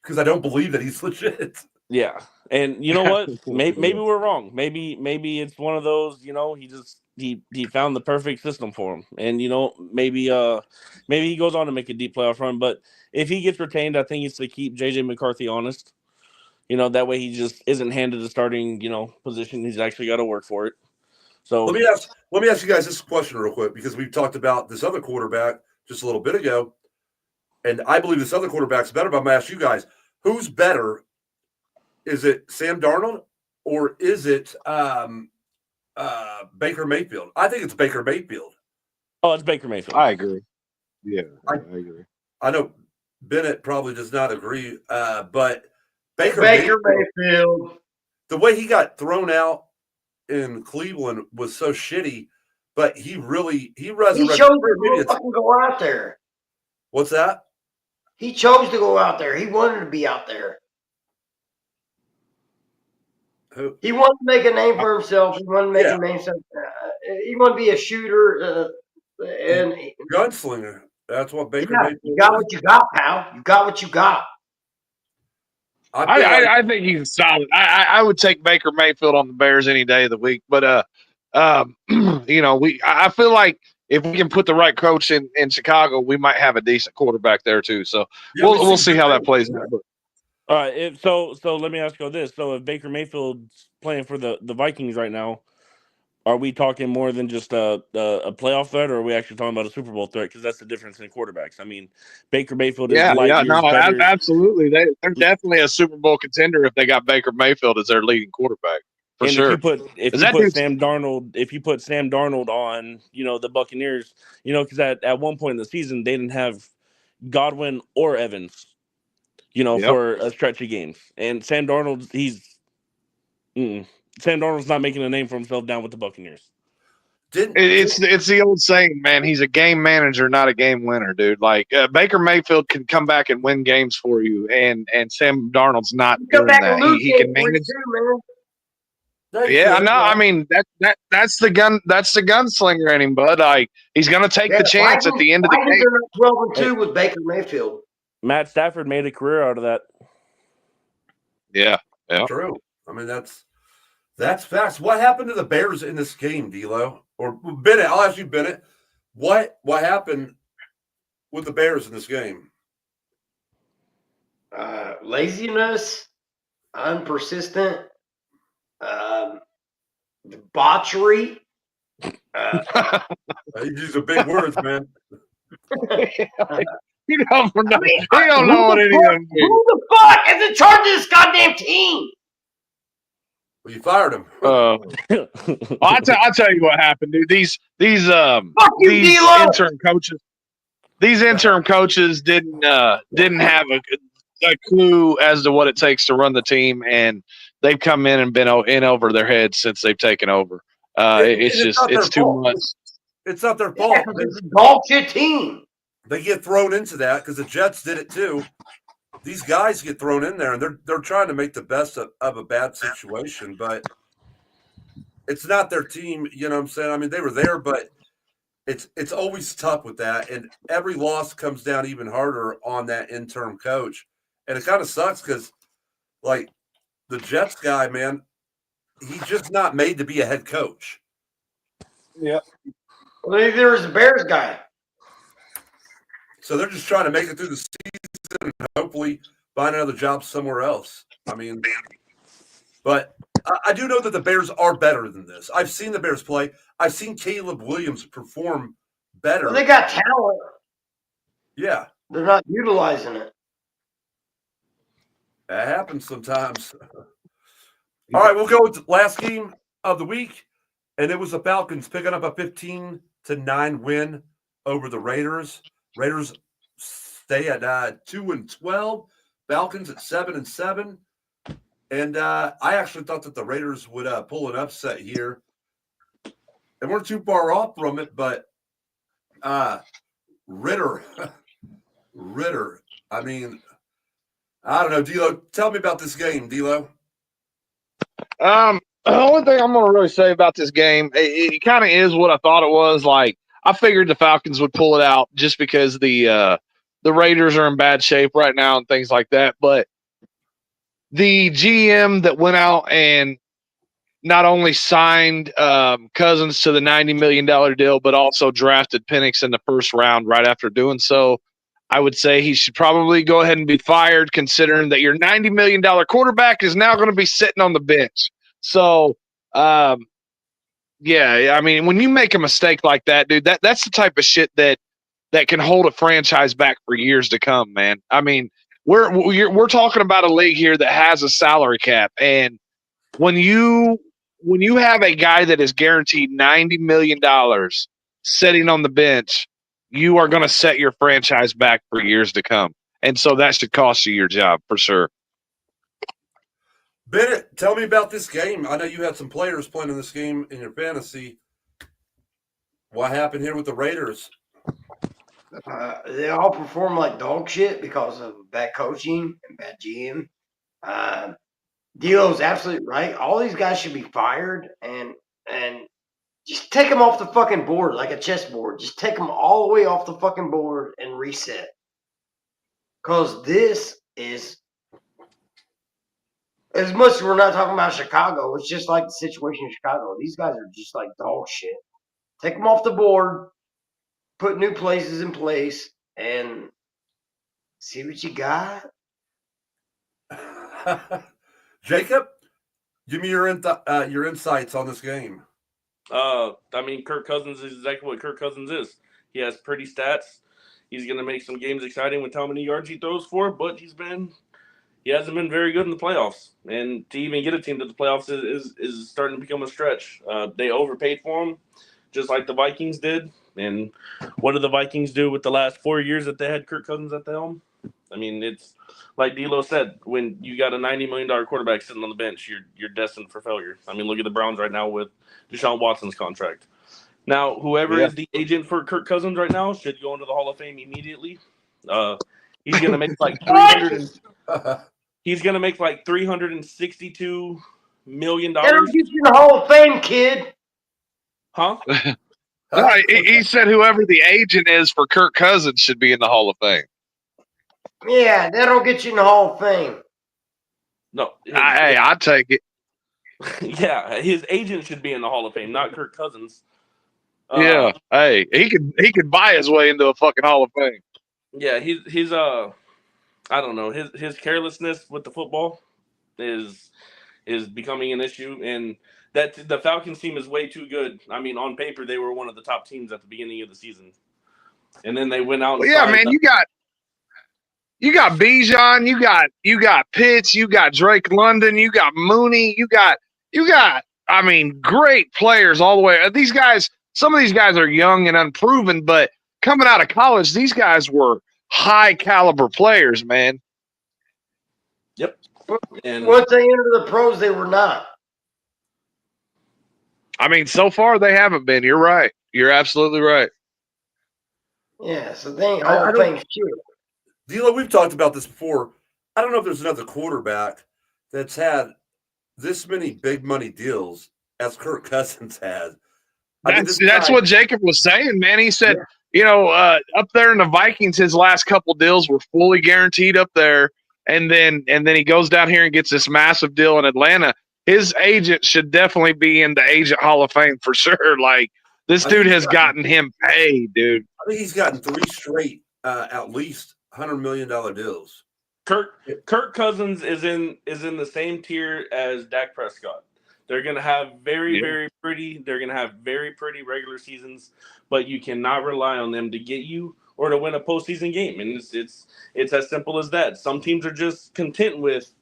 because I don't believe that he's legit. Yeah, and you know what? Maybe we're wrong. Maybe it's one of those. He found the perfect system for him, and maybe he goes on to make a deep playoff run. But if he gets retained, I think it's to keep JJ McCarthy honest. That way he just isn't handed a starting position. He's actually got to work for it. So Let me ask you guys this question real quick, because we've talked about this other quarterback just a little bit ago, and I believe this other quarterback's better. But I'm going to ask you guys, who's better? Is it Sam Darnold or is it Baker Mayfield? I think it's Baker Mayfield. Oh, it's Baker Mayfield. I agree. Yeah, I agree. I know Bennett probably does not agree, but Baker Mayfield, the way he got thrown out in Cleveland was so shitty, but he resurrected. He chose to fucking go out there. What's that? He chose to go out there. He wanted to be out there. Who? He wanted to make a name for himself. He wanted to make a name. He wanted to be a shooter and Gunslinger. That's what Baker Mayfield. You got what you got, pal. You got what you got. I think he's solid. I would take Baker Mayfield on the Bears any day of the week. But I feel like if we can put the right coach in Chicago, we might have a decent quarterback there too. So we'll see how that plays out. All right. So let me ask you this. So if Baker Mayfield's playing for the Vikings right now, are we talking more than just a playoff threat, or are we actually talking about a Super Bowl threat? Because that's the difference in quarterbacks. I mean, Baker Mayfield is better. Absolutely. They're definitely a Super Bowl contender if they got Baker Mayfield as their leading quarterback. For sure. If you put Sam Darnold on, the Buccaneers, because at one point in the season they didn't have Godwin or Evans, for a stretch of games, and Sam Darnold, Sam Darnold's not making a name for himself down with the Buccaneers. It's the old saying, man. He's a game manager, not a game winner, dude. Like Baker Mayfield can come back and win games for you, and Sam Darnold's not doing that. He can manage. Yeah, I know. I mean that's the gunslinger in him, bud. Like he's gonna take the chance at the end of the game. 12-2 with Baker Mayfield. Matt Stafford made a career out of that. Yeah. True. I mean that's facts. What happened to the Bears in this game, D'Lo? Or Bennett? I'll ask you, Bennett. What happened with the Bears in this game? Laziness, unpersistent, debauchery. These are big words, man. You don't know what any of them do. Who the fuck is in charge of this goddamn team? Well, you fired him. I'll tell you what happened, dude. These interim coaches didn't have a clue as to what it takes to run the team, and they've come in and been in over their heads since they've taken over. It's too much. It's not their fault. It's a dog shit team. They get thrown into that because the Jets did it too. These guys get thrown in there, and they're trying to make the best of a bad situation, but it's not their team. You know what I'm saying? I mean, they were there, but it's always tough with that, and every loss comes down even harder on that interim coach, and it kind of sucks because, like, the Jets guy, man, he's just not made to be a head coach. Yeah. Well, neither is the Bears guy. So they're just trying to make it through the season and hopefully find another job somewhere else. I mean, but I do know that the Bears are better than this. I've seen the Bears play. I've seen Caleb Williams perform better. Well, they got talent. Yeah. They're not utilizing it. That happens sometimes. All right, we'll go with the last game of the week, and it was the Falcons picking up a 15-9 win over the Raiders. Raiders stay at 2-12. Falcons at 7-7. And I actually thought that the Raiders would pull an upset here. They weren't too far off from it, but Ritter. I mean, I don't know. D'Lo, tell me about this game, D'Lo. The only thing I'm going to really say about this game, it kind of is what I thought it was. Like, I figured the Falcons would pull it out just because the Raiders are in bad shape right now and things like that. But the GM that went out and not only signed Cousins to the $90 million deal, but also drafted Penix in the first round right after doing so, I would say he should probably go ahead and be fired, considering that your $90 million quarterback is now going to be sitting on the bench. So, yeah, I mean, when you make a mistake like that, dude, that's the type of shit that can hold a franchise back for years to come, man. I mean, we're talking about a league here that has a salary cap, and when you have a guy that is guaranteed $90 million sitting on the bench, you are going to set your franchise back for years to come. And so that should cost you your job for sure. Bennett, tell me about this game. I know you had some players playing in this game in your fantasy. What happened here with the Raiders? They all perform like dog shit because of bad coaching and bad GM. D'Lo's absolutely right. All these guys should be fired and just take them off the fucking board like a chessboard. Just take them all the way off the fucking board and reset. Because this is, as much as we're not talking about Chicago, it's just like the situation in Chicago. These guys are just like dog shit. Take them off the board, put new places in place, and see what you got. Jacob, give me your insights on this game. I mean, Kirk Cousins is exactly what Kirk Cousins is. He has pretty stats. He's going to make some games exciting with how many yards he throws for, but he hasn't been very good in the playoffs. And to even get a team to the playoffs is starting to become a stretch. They overpaid for him, just like the Vikings did. And what did the Vikings do with the last 4 years that they had Kirk Cousins at the helm? I mean, it's like D'Lo said, when you got a $90 million quarterback sitting on the bench, you're destined for failure. I mean, look at the Browns right now with Deshaun Watson's contract. Now, whoever is the agent for Kirk Cousins right now should go into the Hall of Fame immediately. He's going to make like he's going to make like $362 million. That'll get you in the Hall of Fame, kid. Huh? No, he said whoever the agent is for Kirk Cousins should be in the Hall of Fame. Yeah, that'll get you in the Hall of Fame. No. Hey, I'd take it. Yeah, his agent should be in the Hall of Fame, not Kirk Cousins. Yeah. Hey, he could buy his way into a fucking Hall of Fame. Yeah, he's I don't know, his carelessness with the football is becoming an issue, and that the Falcons team is way too good. I mean, on paper they were one of the top teams at the beginning of the season, and then they went out. Well, yeah, man, you got Bijan, you got Pitts, you got Drake London, you got Mooney, you got I mean, great players all the way. These guys, some of these guys are young and unproven, but coming out of college, these guys were high caliber players, man. Yep. And once they entered the pros, they were not. I mean, so far they haven't been. You're right. You're absolutely right. Yeah, so they ain't Hall of Fame shit. D'Lo, we've talked about this before. I don't know if there's another quarterback that's had this many big money deals as Kirk Cousins has. That's what Jacob was saying, man. He said, up there in the Vikings, his last couple deals were fully guaranteed up there, and then he goes down here and gets this massive deal in Atlanta. His agent should definitely be in the Agent Hall of Fame for sure. Like, this dude has gotten him paid, dude. I think he's gotten 3 straight, at least $100 million deals. Kirk Cousins is in the same tier as Dak Prescott. They're going to have very pretty regular seasons, but you cannot rely on them to get you or to win a postseason game. And it's as simple as that. Some teams are just content with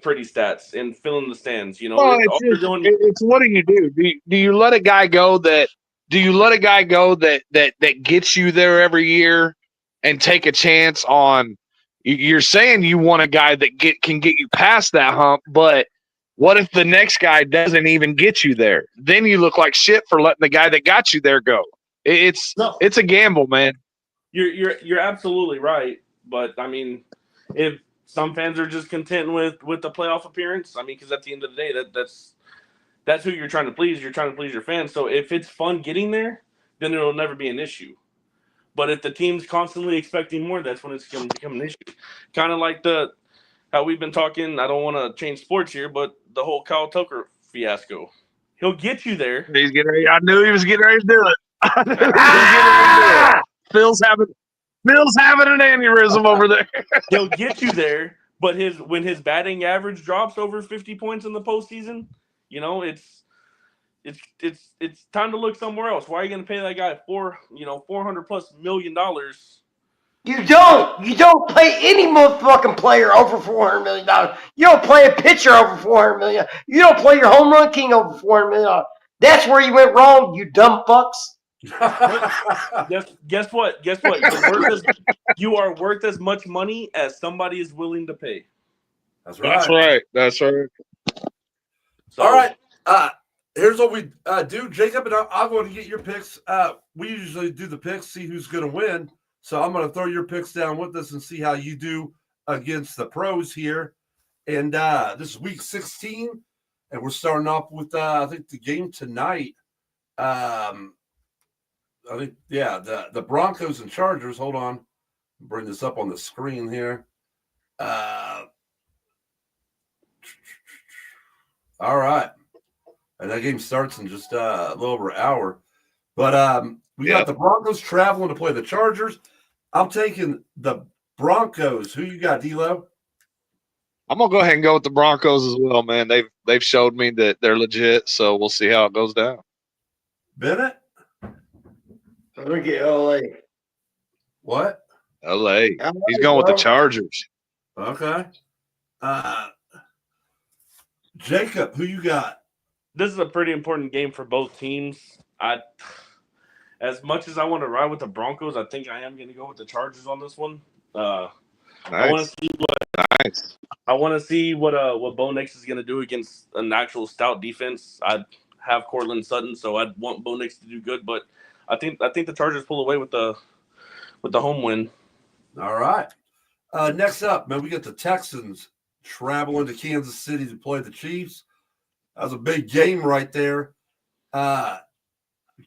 pretty stats and filling the stands. Well, it's what do you do? Do you let a guy go that gets you there every year and take a chance on? You're saying you want a guy that can get you past that hump, but what if the next guy doesn't even get you there? Then you look like shit for letting the guy that got you there go. It's a gamble, man. You're absolutely right, but I mean, if some fans are just content with the playoff appearance, I mean, because at the end of the day, that's who you're trying to please. You're trying to please your fans. So if it's fun getting there, then it'll never be an issue. But if the team's constantly expecting more, that's when it's going to become an issue. Kind of like how we've been talking. I don't want to change sports here, but the whole Kyle Tucker fiasco. He'll get you there. He's getting ready. I knew he was getting ready to do it. I knew he was getting ready to do it. Phil's having an aneurysm over there. He'll get you there, but when his batting average drops over 50 points in the postseason, it's time to look somewhere else. Why are you going to pay that guy $400+ million? You don't pay any motherfucking player over $400 million. You don't play a pitcher over $400 million. You don't play your home run king over $400 million. That's where you went wrong, you dumb fucks. Guess what? You are worth as much money as somebody is willing to pay. That's right. That's right. So, all right. Here's what we do, Jacob, and I'm going to get your picks. We usually do the picks, see who's going to win. So I'm going to throw your picks down with us and see how you do against the pros here. And this is week 16, and we're starting off with I think the game tonight. The Broncos and Chargers. Hold on, bring this up on the screen here. All right, and that game starts in just a little over an hour. But we got the Broncos traveling to play the Chargers. I'm taking the Broncos. Who you got, D-Lo? I'm gonna go ahead and go with the Broncos as well, man. They've showed me that they're legit, so we'll see how it goes down. Bennett? I'm gonna get LA. What? LA. He's going with the Chargers. Okay. Jacob, who you got? This is a pretty important game for both teams. As much as I want to ride with the Broncos, I think I am going to go with the Chargers on this one. Nice. I want to see what Bo Nix is going to do against an actual stout defense. I have Cortland Sutton, so I'd want Bo Nix to do good, but I think the Chargers pull away with the home win. All right. Next up, man, we got the Texans traveling to Kansas City to play the Chiefs. That was a big game right there.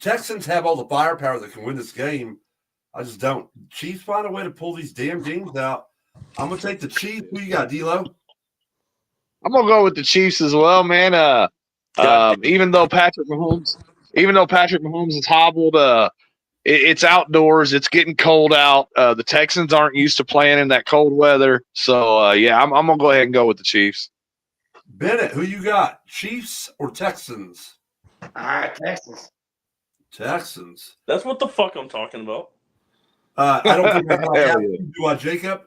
Texans have all the firepower that can win this game. I just don't. Chiefs find a way to pull these damn games out. I'm going to take the Chiefs. Who you got, D-Lo? I'm going to go with the Chiefs as well, man. Even though Patrick Mahomes is hobbled, it's outdoors. It's getting cold out. The Texans aren't used to playing in that cold weather. So, I'm going to go ahead and go with the Chiefs. Bennett, who you got? Chiefs or Texans? All right, Texans. Texans. That's what the fuck I'm talking about. I don't think I got that. Do I, Jacob?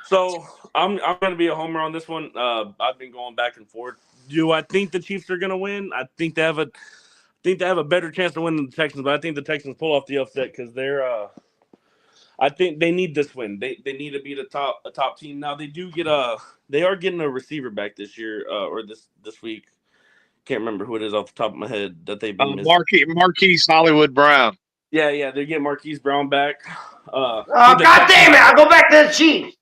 So I'm going to be a homer on this one. I've been going back and forth. Do I think the Chiefs are going to win? I think they have a better chance to win than the Texans, but I think the Texans pull off the upset because they're. I think they need this win. They need to beat a top team. Now they are getting a receiver back this year or this week. Can't remember who it is off the top of my head that they've been missing. Marquise Hollywood Brown. Yeah, they're getting Marquise Brown back. God damn it! I'll go back to the Chiefs.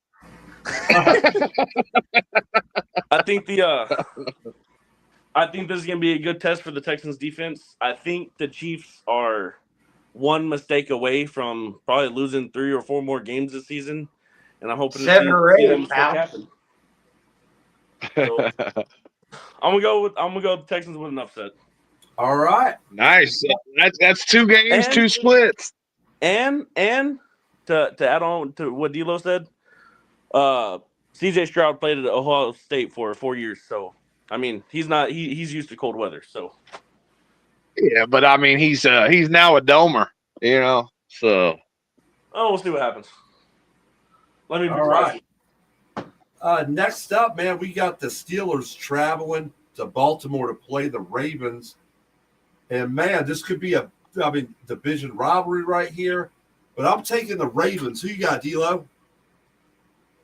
I think this is going to be a good test for the Texans defense. I think the Chiefs are one mistake away from probably losing 3 or 4 more games this season, and I'm hoping 7 or 8, pal. Happen. So, I'm gonna go with the Texans with an upset. All right, nice. That's 2 games, 2 splits. And to add on to what D'Lo said, CJ Stroud played at Ohio State for 4 years, so I mean he's used to cold weather. So yeah, but I mean he's now a domer, So we'll see what happens. Let me be all right. Next up, man, we got the Steelers traveling to Baltimore to play the Ravens. And, man, this could be division rivalry right here. But I'm taking the Ravens. Who you got, D-Lo?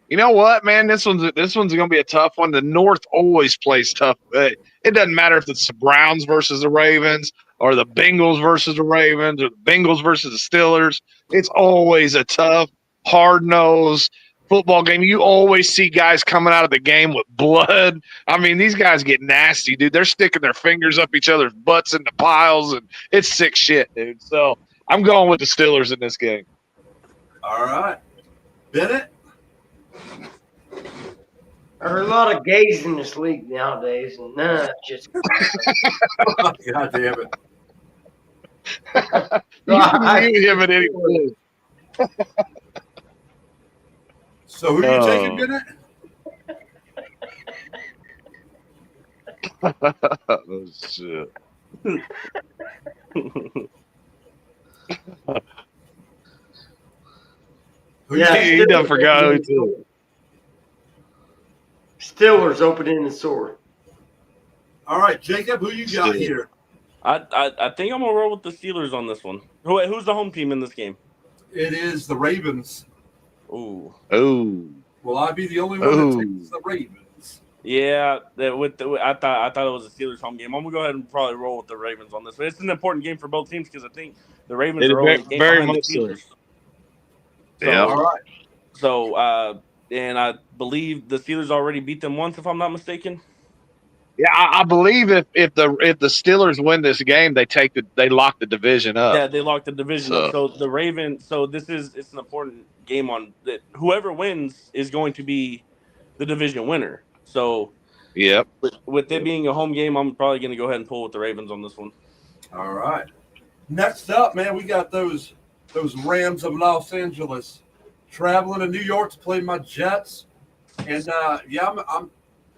You know what, man? This one's going to be a tough one. The North always plays tough. It doesn't matter if it's the Browns versus the Ravens or the Bengals versus the Ravens or the Bengals versus the Steelers. It's always a tough, hard-nosed football game. You always see guys coming out of the game with blood. I mean, these guys get nasty, dude. They're sticking their fingers up each other's butts in the piles, and it's sick shit, dude. So I'm going with the Steelers in this game. All right. Bennett? There are a lot of gays in this league nowadays, and none of that's just. God damn it. You can mute him at any point. So who you taking, Bennett? Oh, shit. Who Yeah, you He done forgot who to. Steelers opening the sore. All right, Jacob, who you got Still. here? I think I'm gonna roll with the Steelers on this one. Who's the home team in this game? It is the Ravens. Ooh, Oh. Will I be the only one that takes the Ravens? yeah. I thought it was a Steelers home game. I'm gonna go ahead and probably roll with the Ravens on this. But it's an important game for both teams because I think the Ravens It are only a game very behind the much so. Steelers. Yeah. All right. So, and I believe the Steelers already beat them once, if I'm not mistaken. Yeah, I believe if the Steelers win this game, they lock the division up. Yeah, they locked the division up. So the Ravens. So it's an important game on that. Whoever wins is going to be the division winner. So Yep. with it being a home game, I'm probably going to go ahead and pull with the Ravens on this one. All right. Next up, man, we got those Rams of Los Angeles traveling to New York to play my Jets, and yeah,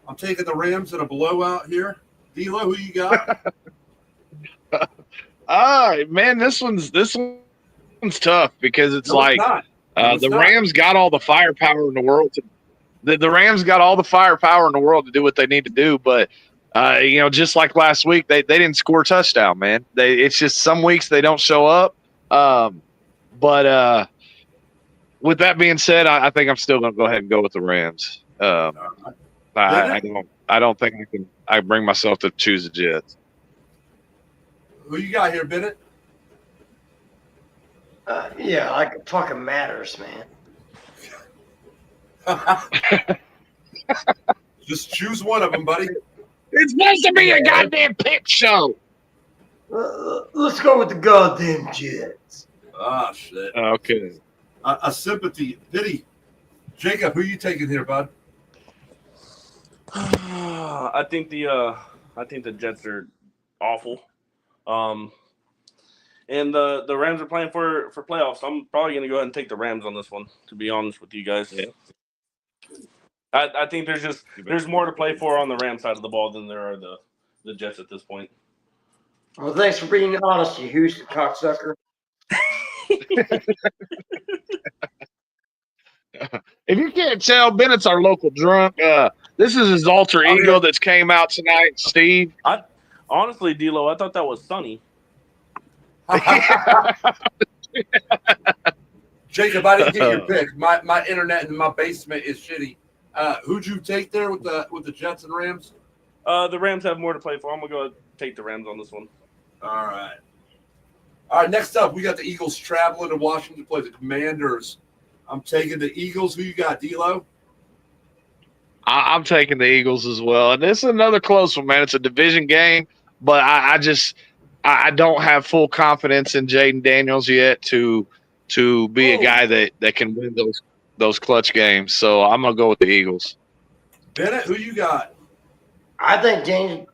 I'm taking the Rams in a blowout here. D'Lo, who you got? Man, this one's tough because it's No, like not. No, it's the not. Rams got all the firepower in the world the Rams got all the firepower in the world to do what they need to do, but just like last week, they didn't score a touchdown, man. It's just some weeks they don't show up. But with that being said, I think I'm still going to go ahead and go with the Rams. I don't think I bring myself to choose the Jets. Who you got here, Bennett? Yeah, like it fucking matters, man. Just choose one of them, buddy. It's supposed to be a goddamn pick show. Let's go with the goddamn Jets. Ah, shit. Okay. A sympathy, pity. Jacob, who you taking here, bud? I think the Jets are awful. And the Rams are playing for playoffs. I'm probably going to go ahead and take the Rams on this one, to be honest with you guys. Yeah. I think there's more to play for on the Rams side of the ball than there are the Jets at this point. Well, thanks for being honest, you Houston cocksucker. If you can't tell, Bennett's our local drunk. This is his alter ego that's came out tonight, Steve. Honestly, D'Lo, I thought that was Sonny. Jacob, I didn't get your pick. My internet in my basement is shitty. Who'd you take there with the Jets and Rams? The Rams have more to play for. I'm gonna go take the Rams on this one. All right. Next up, we got the Eagles traveling to Washington to play the Commanders. I'm taking the Eagles. Who you got, D'Lo? I'm taking the Eagles as well, and this is another close one, man. It's a division game, but I don't have full confidence in Jaden Daniels yet to be a guy that can win those clutch games. So I'm gonna go with the Eagles. Bennett, who you got? I think Jaden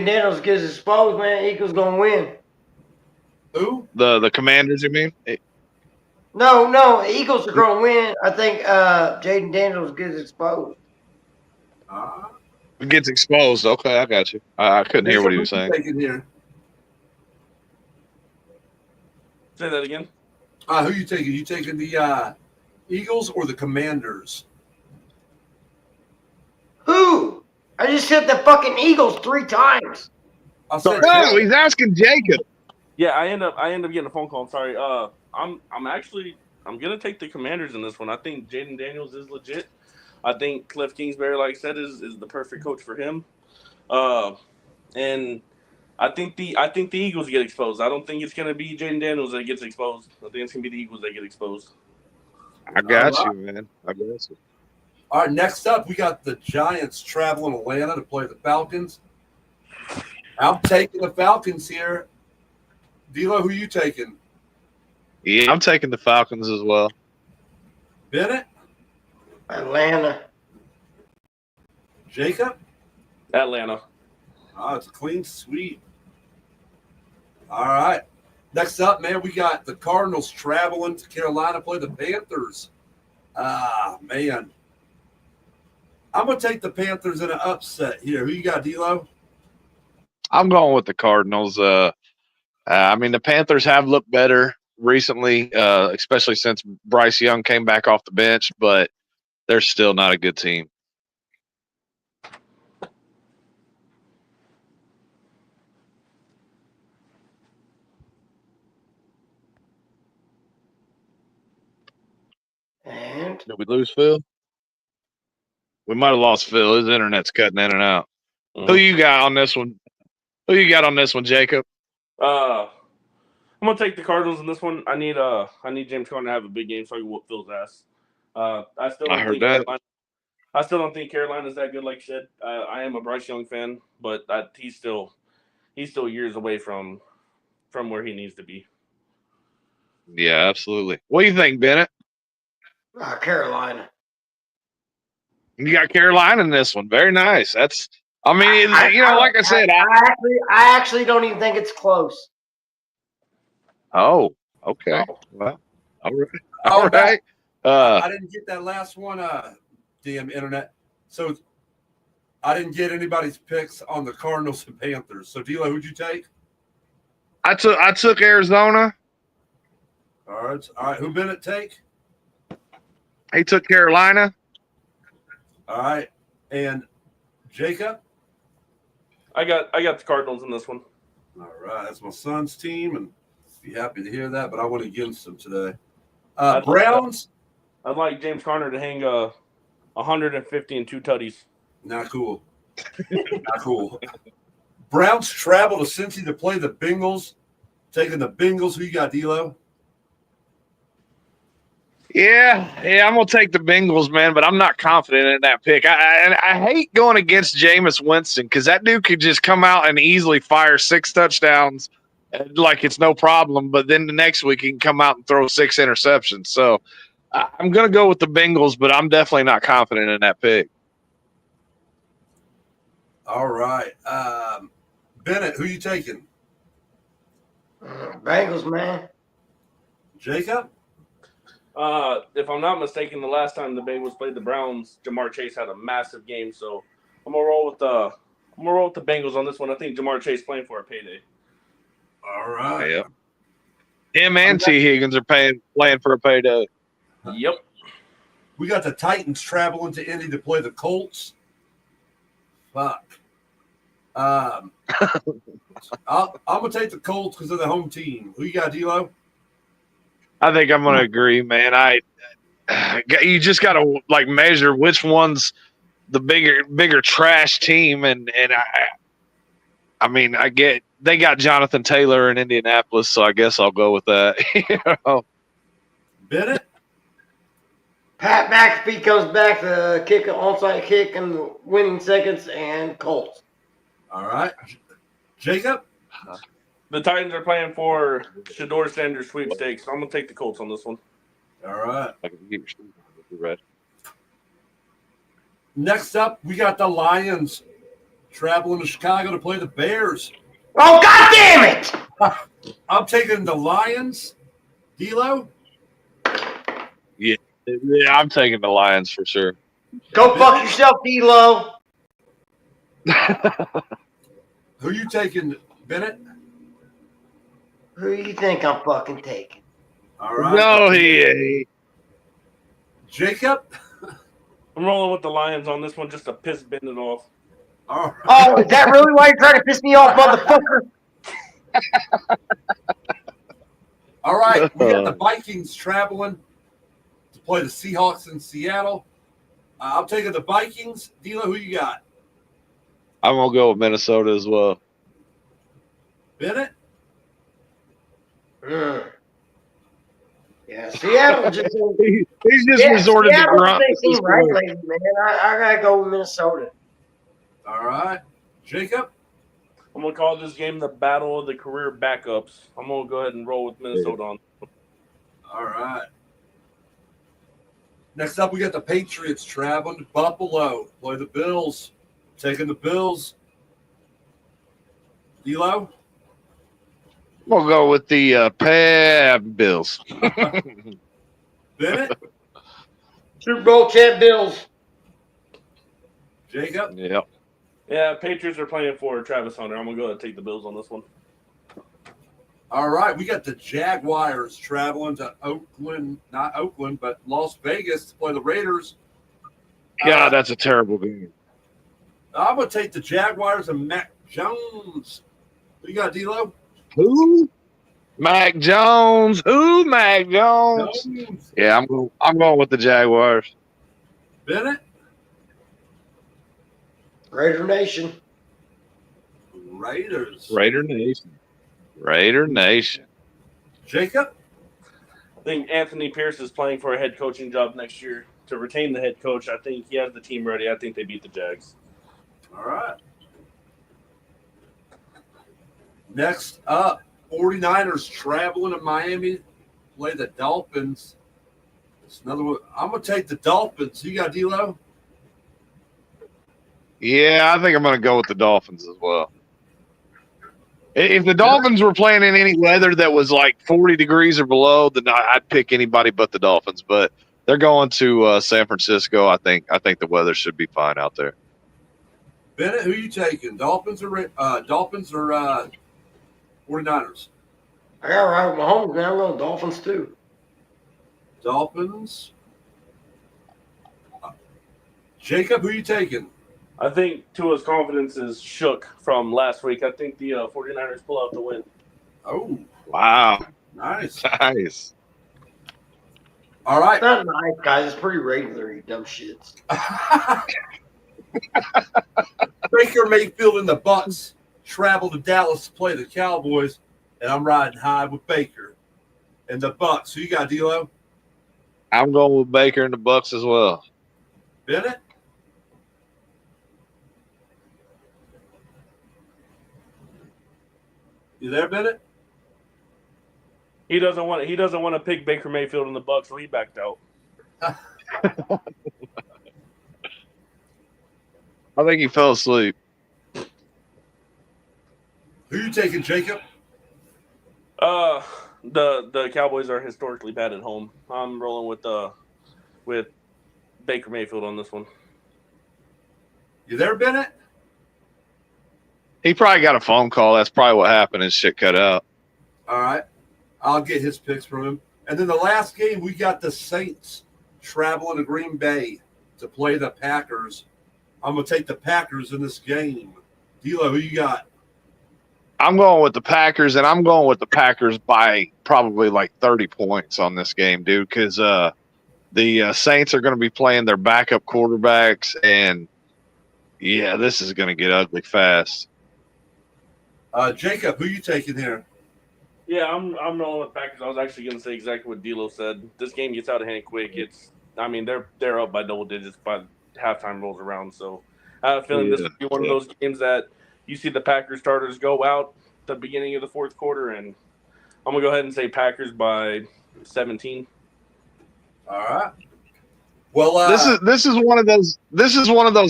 Daniels gets exposed, man. Eagles gonna win. Who? The Commanders, you mean? No, Eagles are gonna win. I think Jaden Daniels gets exposed. It gets exposed. Okay, I got you. I couldn't hear what he was saying. Taking here. Say that again. Who you taking? You taking the Eagles or the Commanders? Who? I just said the fucking Eagles 3 times. I said No, he's asking Jacob. Yeah, I end up getting a phone call. I'm sorry. I'm gonna take the Commanders in this one. I think Jaden Daniels is legit. I think Cliff Kingsbury, like I said, is the perfect coach for him. And I think the Eagles get exposed. I don't think it's gonna be Jaden Daniels that gets exposed. I think it's gonna be the Eagles that get exposed. I got you, man. I got you. All right, next up, we got the Giants traveling to Atlanta to play the Falcons. I'm taking the Falcons here. D'Lo, who you taking? Yeah, I'm taking the Falcons as well. Bennett? Atlanta. Jacob? Atlanta. Oh, it's a clean sweep. All right. Next up, man, we got the Cardinals traveling to Carolina, play the Panthers. Ah, man. I'm going to take the Panthers in an upset here. Who you got, D-Lo? I'm going with the Cardinals. I mean, the Panthers have looked better recently, especially since Bryce Young came back off the bench, but they're still not a good team. And Did we lose Phil? We might have lost Phil. His internet's cutting in and out. Who you got on this one? Who you got on this one, Jacob? I'm gonna take the Cardinals in this one. I need James Conner to have a big game so I can whoop Phil's ass. I still don't think Carolina. I still don't think Carolina's that good. Like you said, I am a Bryce Young fan, but he's still years away from where he needs to be. Yeah, absolutely. What do you think, Bennett? Carolina. You got Carolina in this one. Very nice. That's. I mean, like I said, I actually don't even think it's close. Oh, okay. Well, all right. Oh, All right. I didn't get that last one, damn internet. So I didn't get anybody's picks on the Cardinals and Panthers. So, D-Lo, who'd you take? I took Arizona. All right. Who Bennett take? He took Carolina. All right. And Jacob? I got the Cardinals in this one. All right. That's my son's team, and be happy to hear that, but I went against them today. Browns? I'd like James Conner to hang 150 and 2 tutties. Not cool. Not cool. Browns travel to Cincy to play the Bengals. Taking the Bengals. Who you got, D-Lo? Yeah, I'm gonna take the Bengals, man, but I'm not confident in that pick. I hate going against Jameis Winston because that dude could just come out and easily fire 6 touchdowns like it's no problem. But then the next week he can come out and throw 6 interceptions. So I'm gonna go with the Bengals, but I'm definitely not confident in that pick. All right. Bennett, who you taking? Bengals, man. Jacob? If I'm not mistaken, the last time the Bengals played the Browns, Jamar Chase had a massive game. So I'm gonna roll with the Bengals on this one. I think Jamar Chase playing for a payday. All right. Yep. Him and T. Higgins are playing for a payday. Yep. We got the Titans traveling to Indy to play the Colts. Fuck. I'm gonna take the Colts because they're the home team. Who you got, D-Lo? I think I'm going to agree, man. You just got to like measure which one's the bigger trash team, and I mean I get they got Jonathan Taylor in Indianapolis, so I guess I'll go with that. Bennett? Pat McAfee comes back to kick an onside kick in the winning seconds, and Colts. All right. Jacob? The Titans are playing for Shedeur Sanders sweepstakes. So I'm gonna take the Colts on this one. All right. I can get your red. Next up, we got the Lions traveling to Chicago to play the Bears. Oh, God damn it! I'm taking the Lions. D-Lo? Yeah, I'm taking the Lions for sure. Go fuck yourself, D-Lo. Who you taking, Bennett? Who do you think I'm fucking taking? All right. No, he Jacob? I'm rolling with the Lions on this one just to piss Bennett off. All right. Oh, is that really why you're trying to piss me off, motherfucker? All right. We got the Vikings traveling to play the Seahawks in Seattle. I'm taking the Vikings. D-Lo, who you got? I'm gonna go with Minnesota as well. Bennett? Yeah, Seattle just He's just resorted to Seattle grunt. they seem right lately, man. I gotta go with Minnesota. All right. Jacob? I'm gonna call this game the battle of the career backups. I'm gonna go ahead and roll with Minnesota on. All right. Next up, we got the Patriots traveling to Buffalo, play the Bills. Taking the Bills. D'Lo? We'll go with the Bills. Bennett? Super Bowl champ Bills. Jacob? Yep. Yeah, Patriots are playing for Travis Hunter. I'm gonna go ahead and take the Bills on this one. All right, we got the Jaguars traveling to Oakland, not Oakland, but Las Vegas to play the Raiders. God, that's a terrible game. I'm going to take the Jaguars and Mac Jones. Who you got, D'Lo? Who? Mac Jones. Who? Mac Jones. Jones. Yeah, I'm going with the Jaguars. Bennett? Raider Nation. Raiders. Raider Nation. Raider Nation. Jacob? I think Anthony Pierce is playing for a head coaching job next year. To retain the head coach, I think he has the team ready. I think they beat the Jags. All right. Next up, 49ers traveling to Miami, play the Dolphins. It's another one. I'm going to take the Dolphins. You got D'Lo? Yeah, I think I'm going to go with the Dolphins as well. If the Dolphins were playing in any weather that was like 40 degrees or below, then I'd pick anybody but the Dolphins. But they're going to San Francisco. I think the weather should be fine out there. Bennett, who you taking? Dolphins or 49ers? I got right with Mahomes now. I'm going Dolphins too. Dolphins. Jacob, who you taking? I think Tua's confidence is shook from last week. I think the 49ers pull out the win. Oh, Wow. nice. Nice. All right. It's not nice, guys. It's pretty regular, you dumb shits. Baker Mayfield and the Bucks travel to Dallas to play the Cowboys, and I'm riding high with Baker and the Bucks. Who you got, D'Lo? I'm going with Baker and the Bucks as well. Bennett? You there, Bennett? He doesn't want to pick Baker Mayfield and the Bucks, so he backed out. I think he fell asleep. Who you taking, Jacob? The Cowboys are historically bad at home. I'm rolling with Baker Mayfield on this one. You there, Bennett? He probably got a phone call. That's probably what happened and shit cut out. All right. I'll get his picks from him. And then the last game, we got the Saints traveling to Green Bay to play the Packers. I'm going to take the Packers in this game. D'Lo, who you got? I'm going with the Packers, and I'm going with the Packers by probably like 30 points on this game, dude, because the Saints are going to be playing their backup quarterbacks, and, yeah, this is going to get ugly fast. Jacob, who you taking here? Yeah, I'm rolling with Packers. I was actually going to say exactly what D'Lo said. This game gets out of hand quick. They're up by double digits by halftime rolls around. So I have a feeling this will be one of those games that you see the Packers starters go out at the beginning of the fourth quarter, and I'm gonna go ahead and say Packers by 17. All right. Well, this is one of those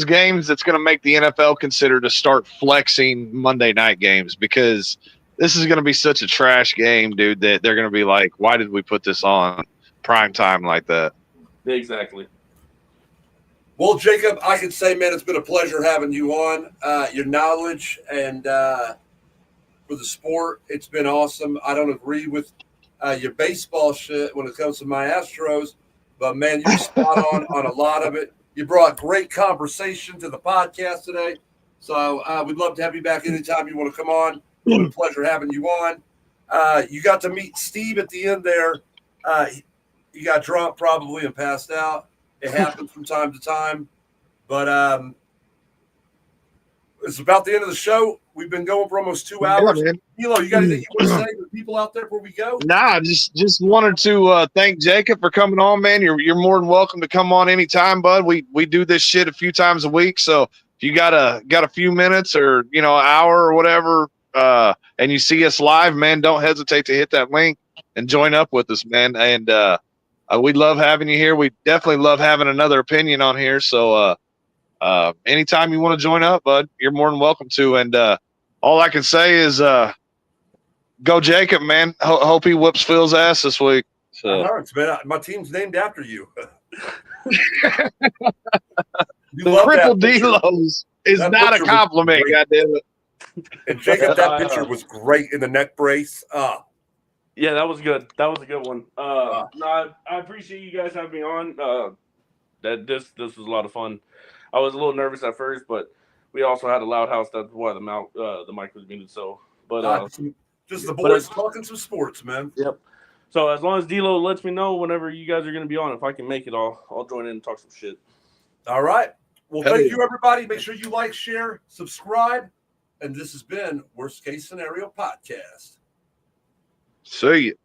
games that's going to make the NFL consider to start flexing Monday night games, because this is going to be such a trash game, dude, that they're going to be like, why did we put this on prime time like that? Exactly. Well, Jacob, I can say, man, it's been a pleasure having you on. Your knowledge and for the sport, it's been awesome. I don't agree with your baseball shit when it comes to my Astros, but, man, you're spot on a lot of it. You brought great conversation to the podcast today, so we'd love to have you back anytime you want to come on. It's been a pleasure having you on. You got to meet Steve at the end there. You got drunk probably and passed out. It happens from time to time. But it's about the end of the show. We've been going for almost 2 hours. D'Lo, you got anything you want to say to the people out there before we go? Nah, just wanted to thank Jacob for coming on, man. You're more than welcome to come on anytime, bud. We do this shit a few times a week, so if you got a few minutes or an hour or whatever, and you see us live, man, don't hesitate to hit that link and join up with us, man. And we love having you here. We definitely love having another opinion on here. So anytime you want to join up, bud, you're more than welcome to. And all I can say is go Jacob, man. Hope he whoops Phil's ass this week. So. That hurts, man. My team's named after you. You The love triple that picture. D-Lows is That not a picture was compliment, great. goddammit. And Jacob, that picture was great in the neck brace. Yeah, that was good. That was a good one. No, I appreciate you guys having me on. That this was a lot of fun. I was a little nervous at first, but we also had a loud house. That's why the mic was muted. So, but just the boys talking some sports, man. Yep. So as long as D-Lo lets me know whenever you guys are going to be on, if I can make it, I'll join in and talk some shit. All right. Well, Hell thank yeah. you, everybody. Make sure you like, share, subscribe. And this has been Worst Case Scenario Podcast. See you.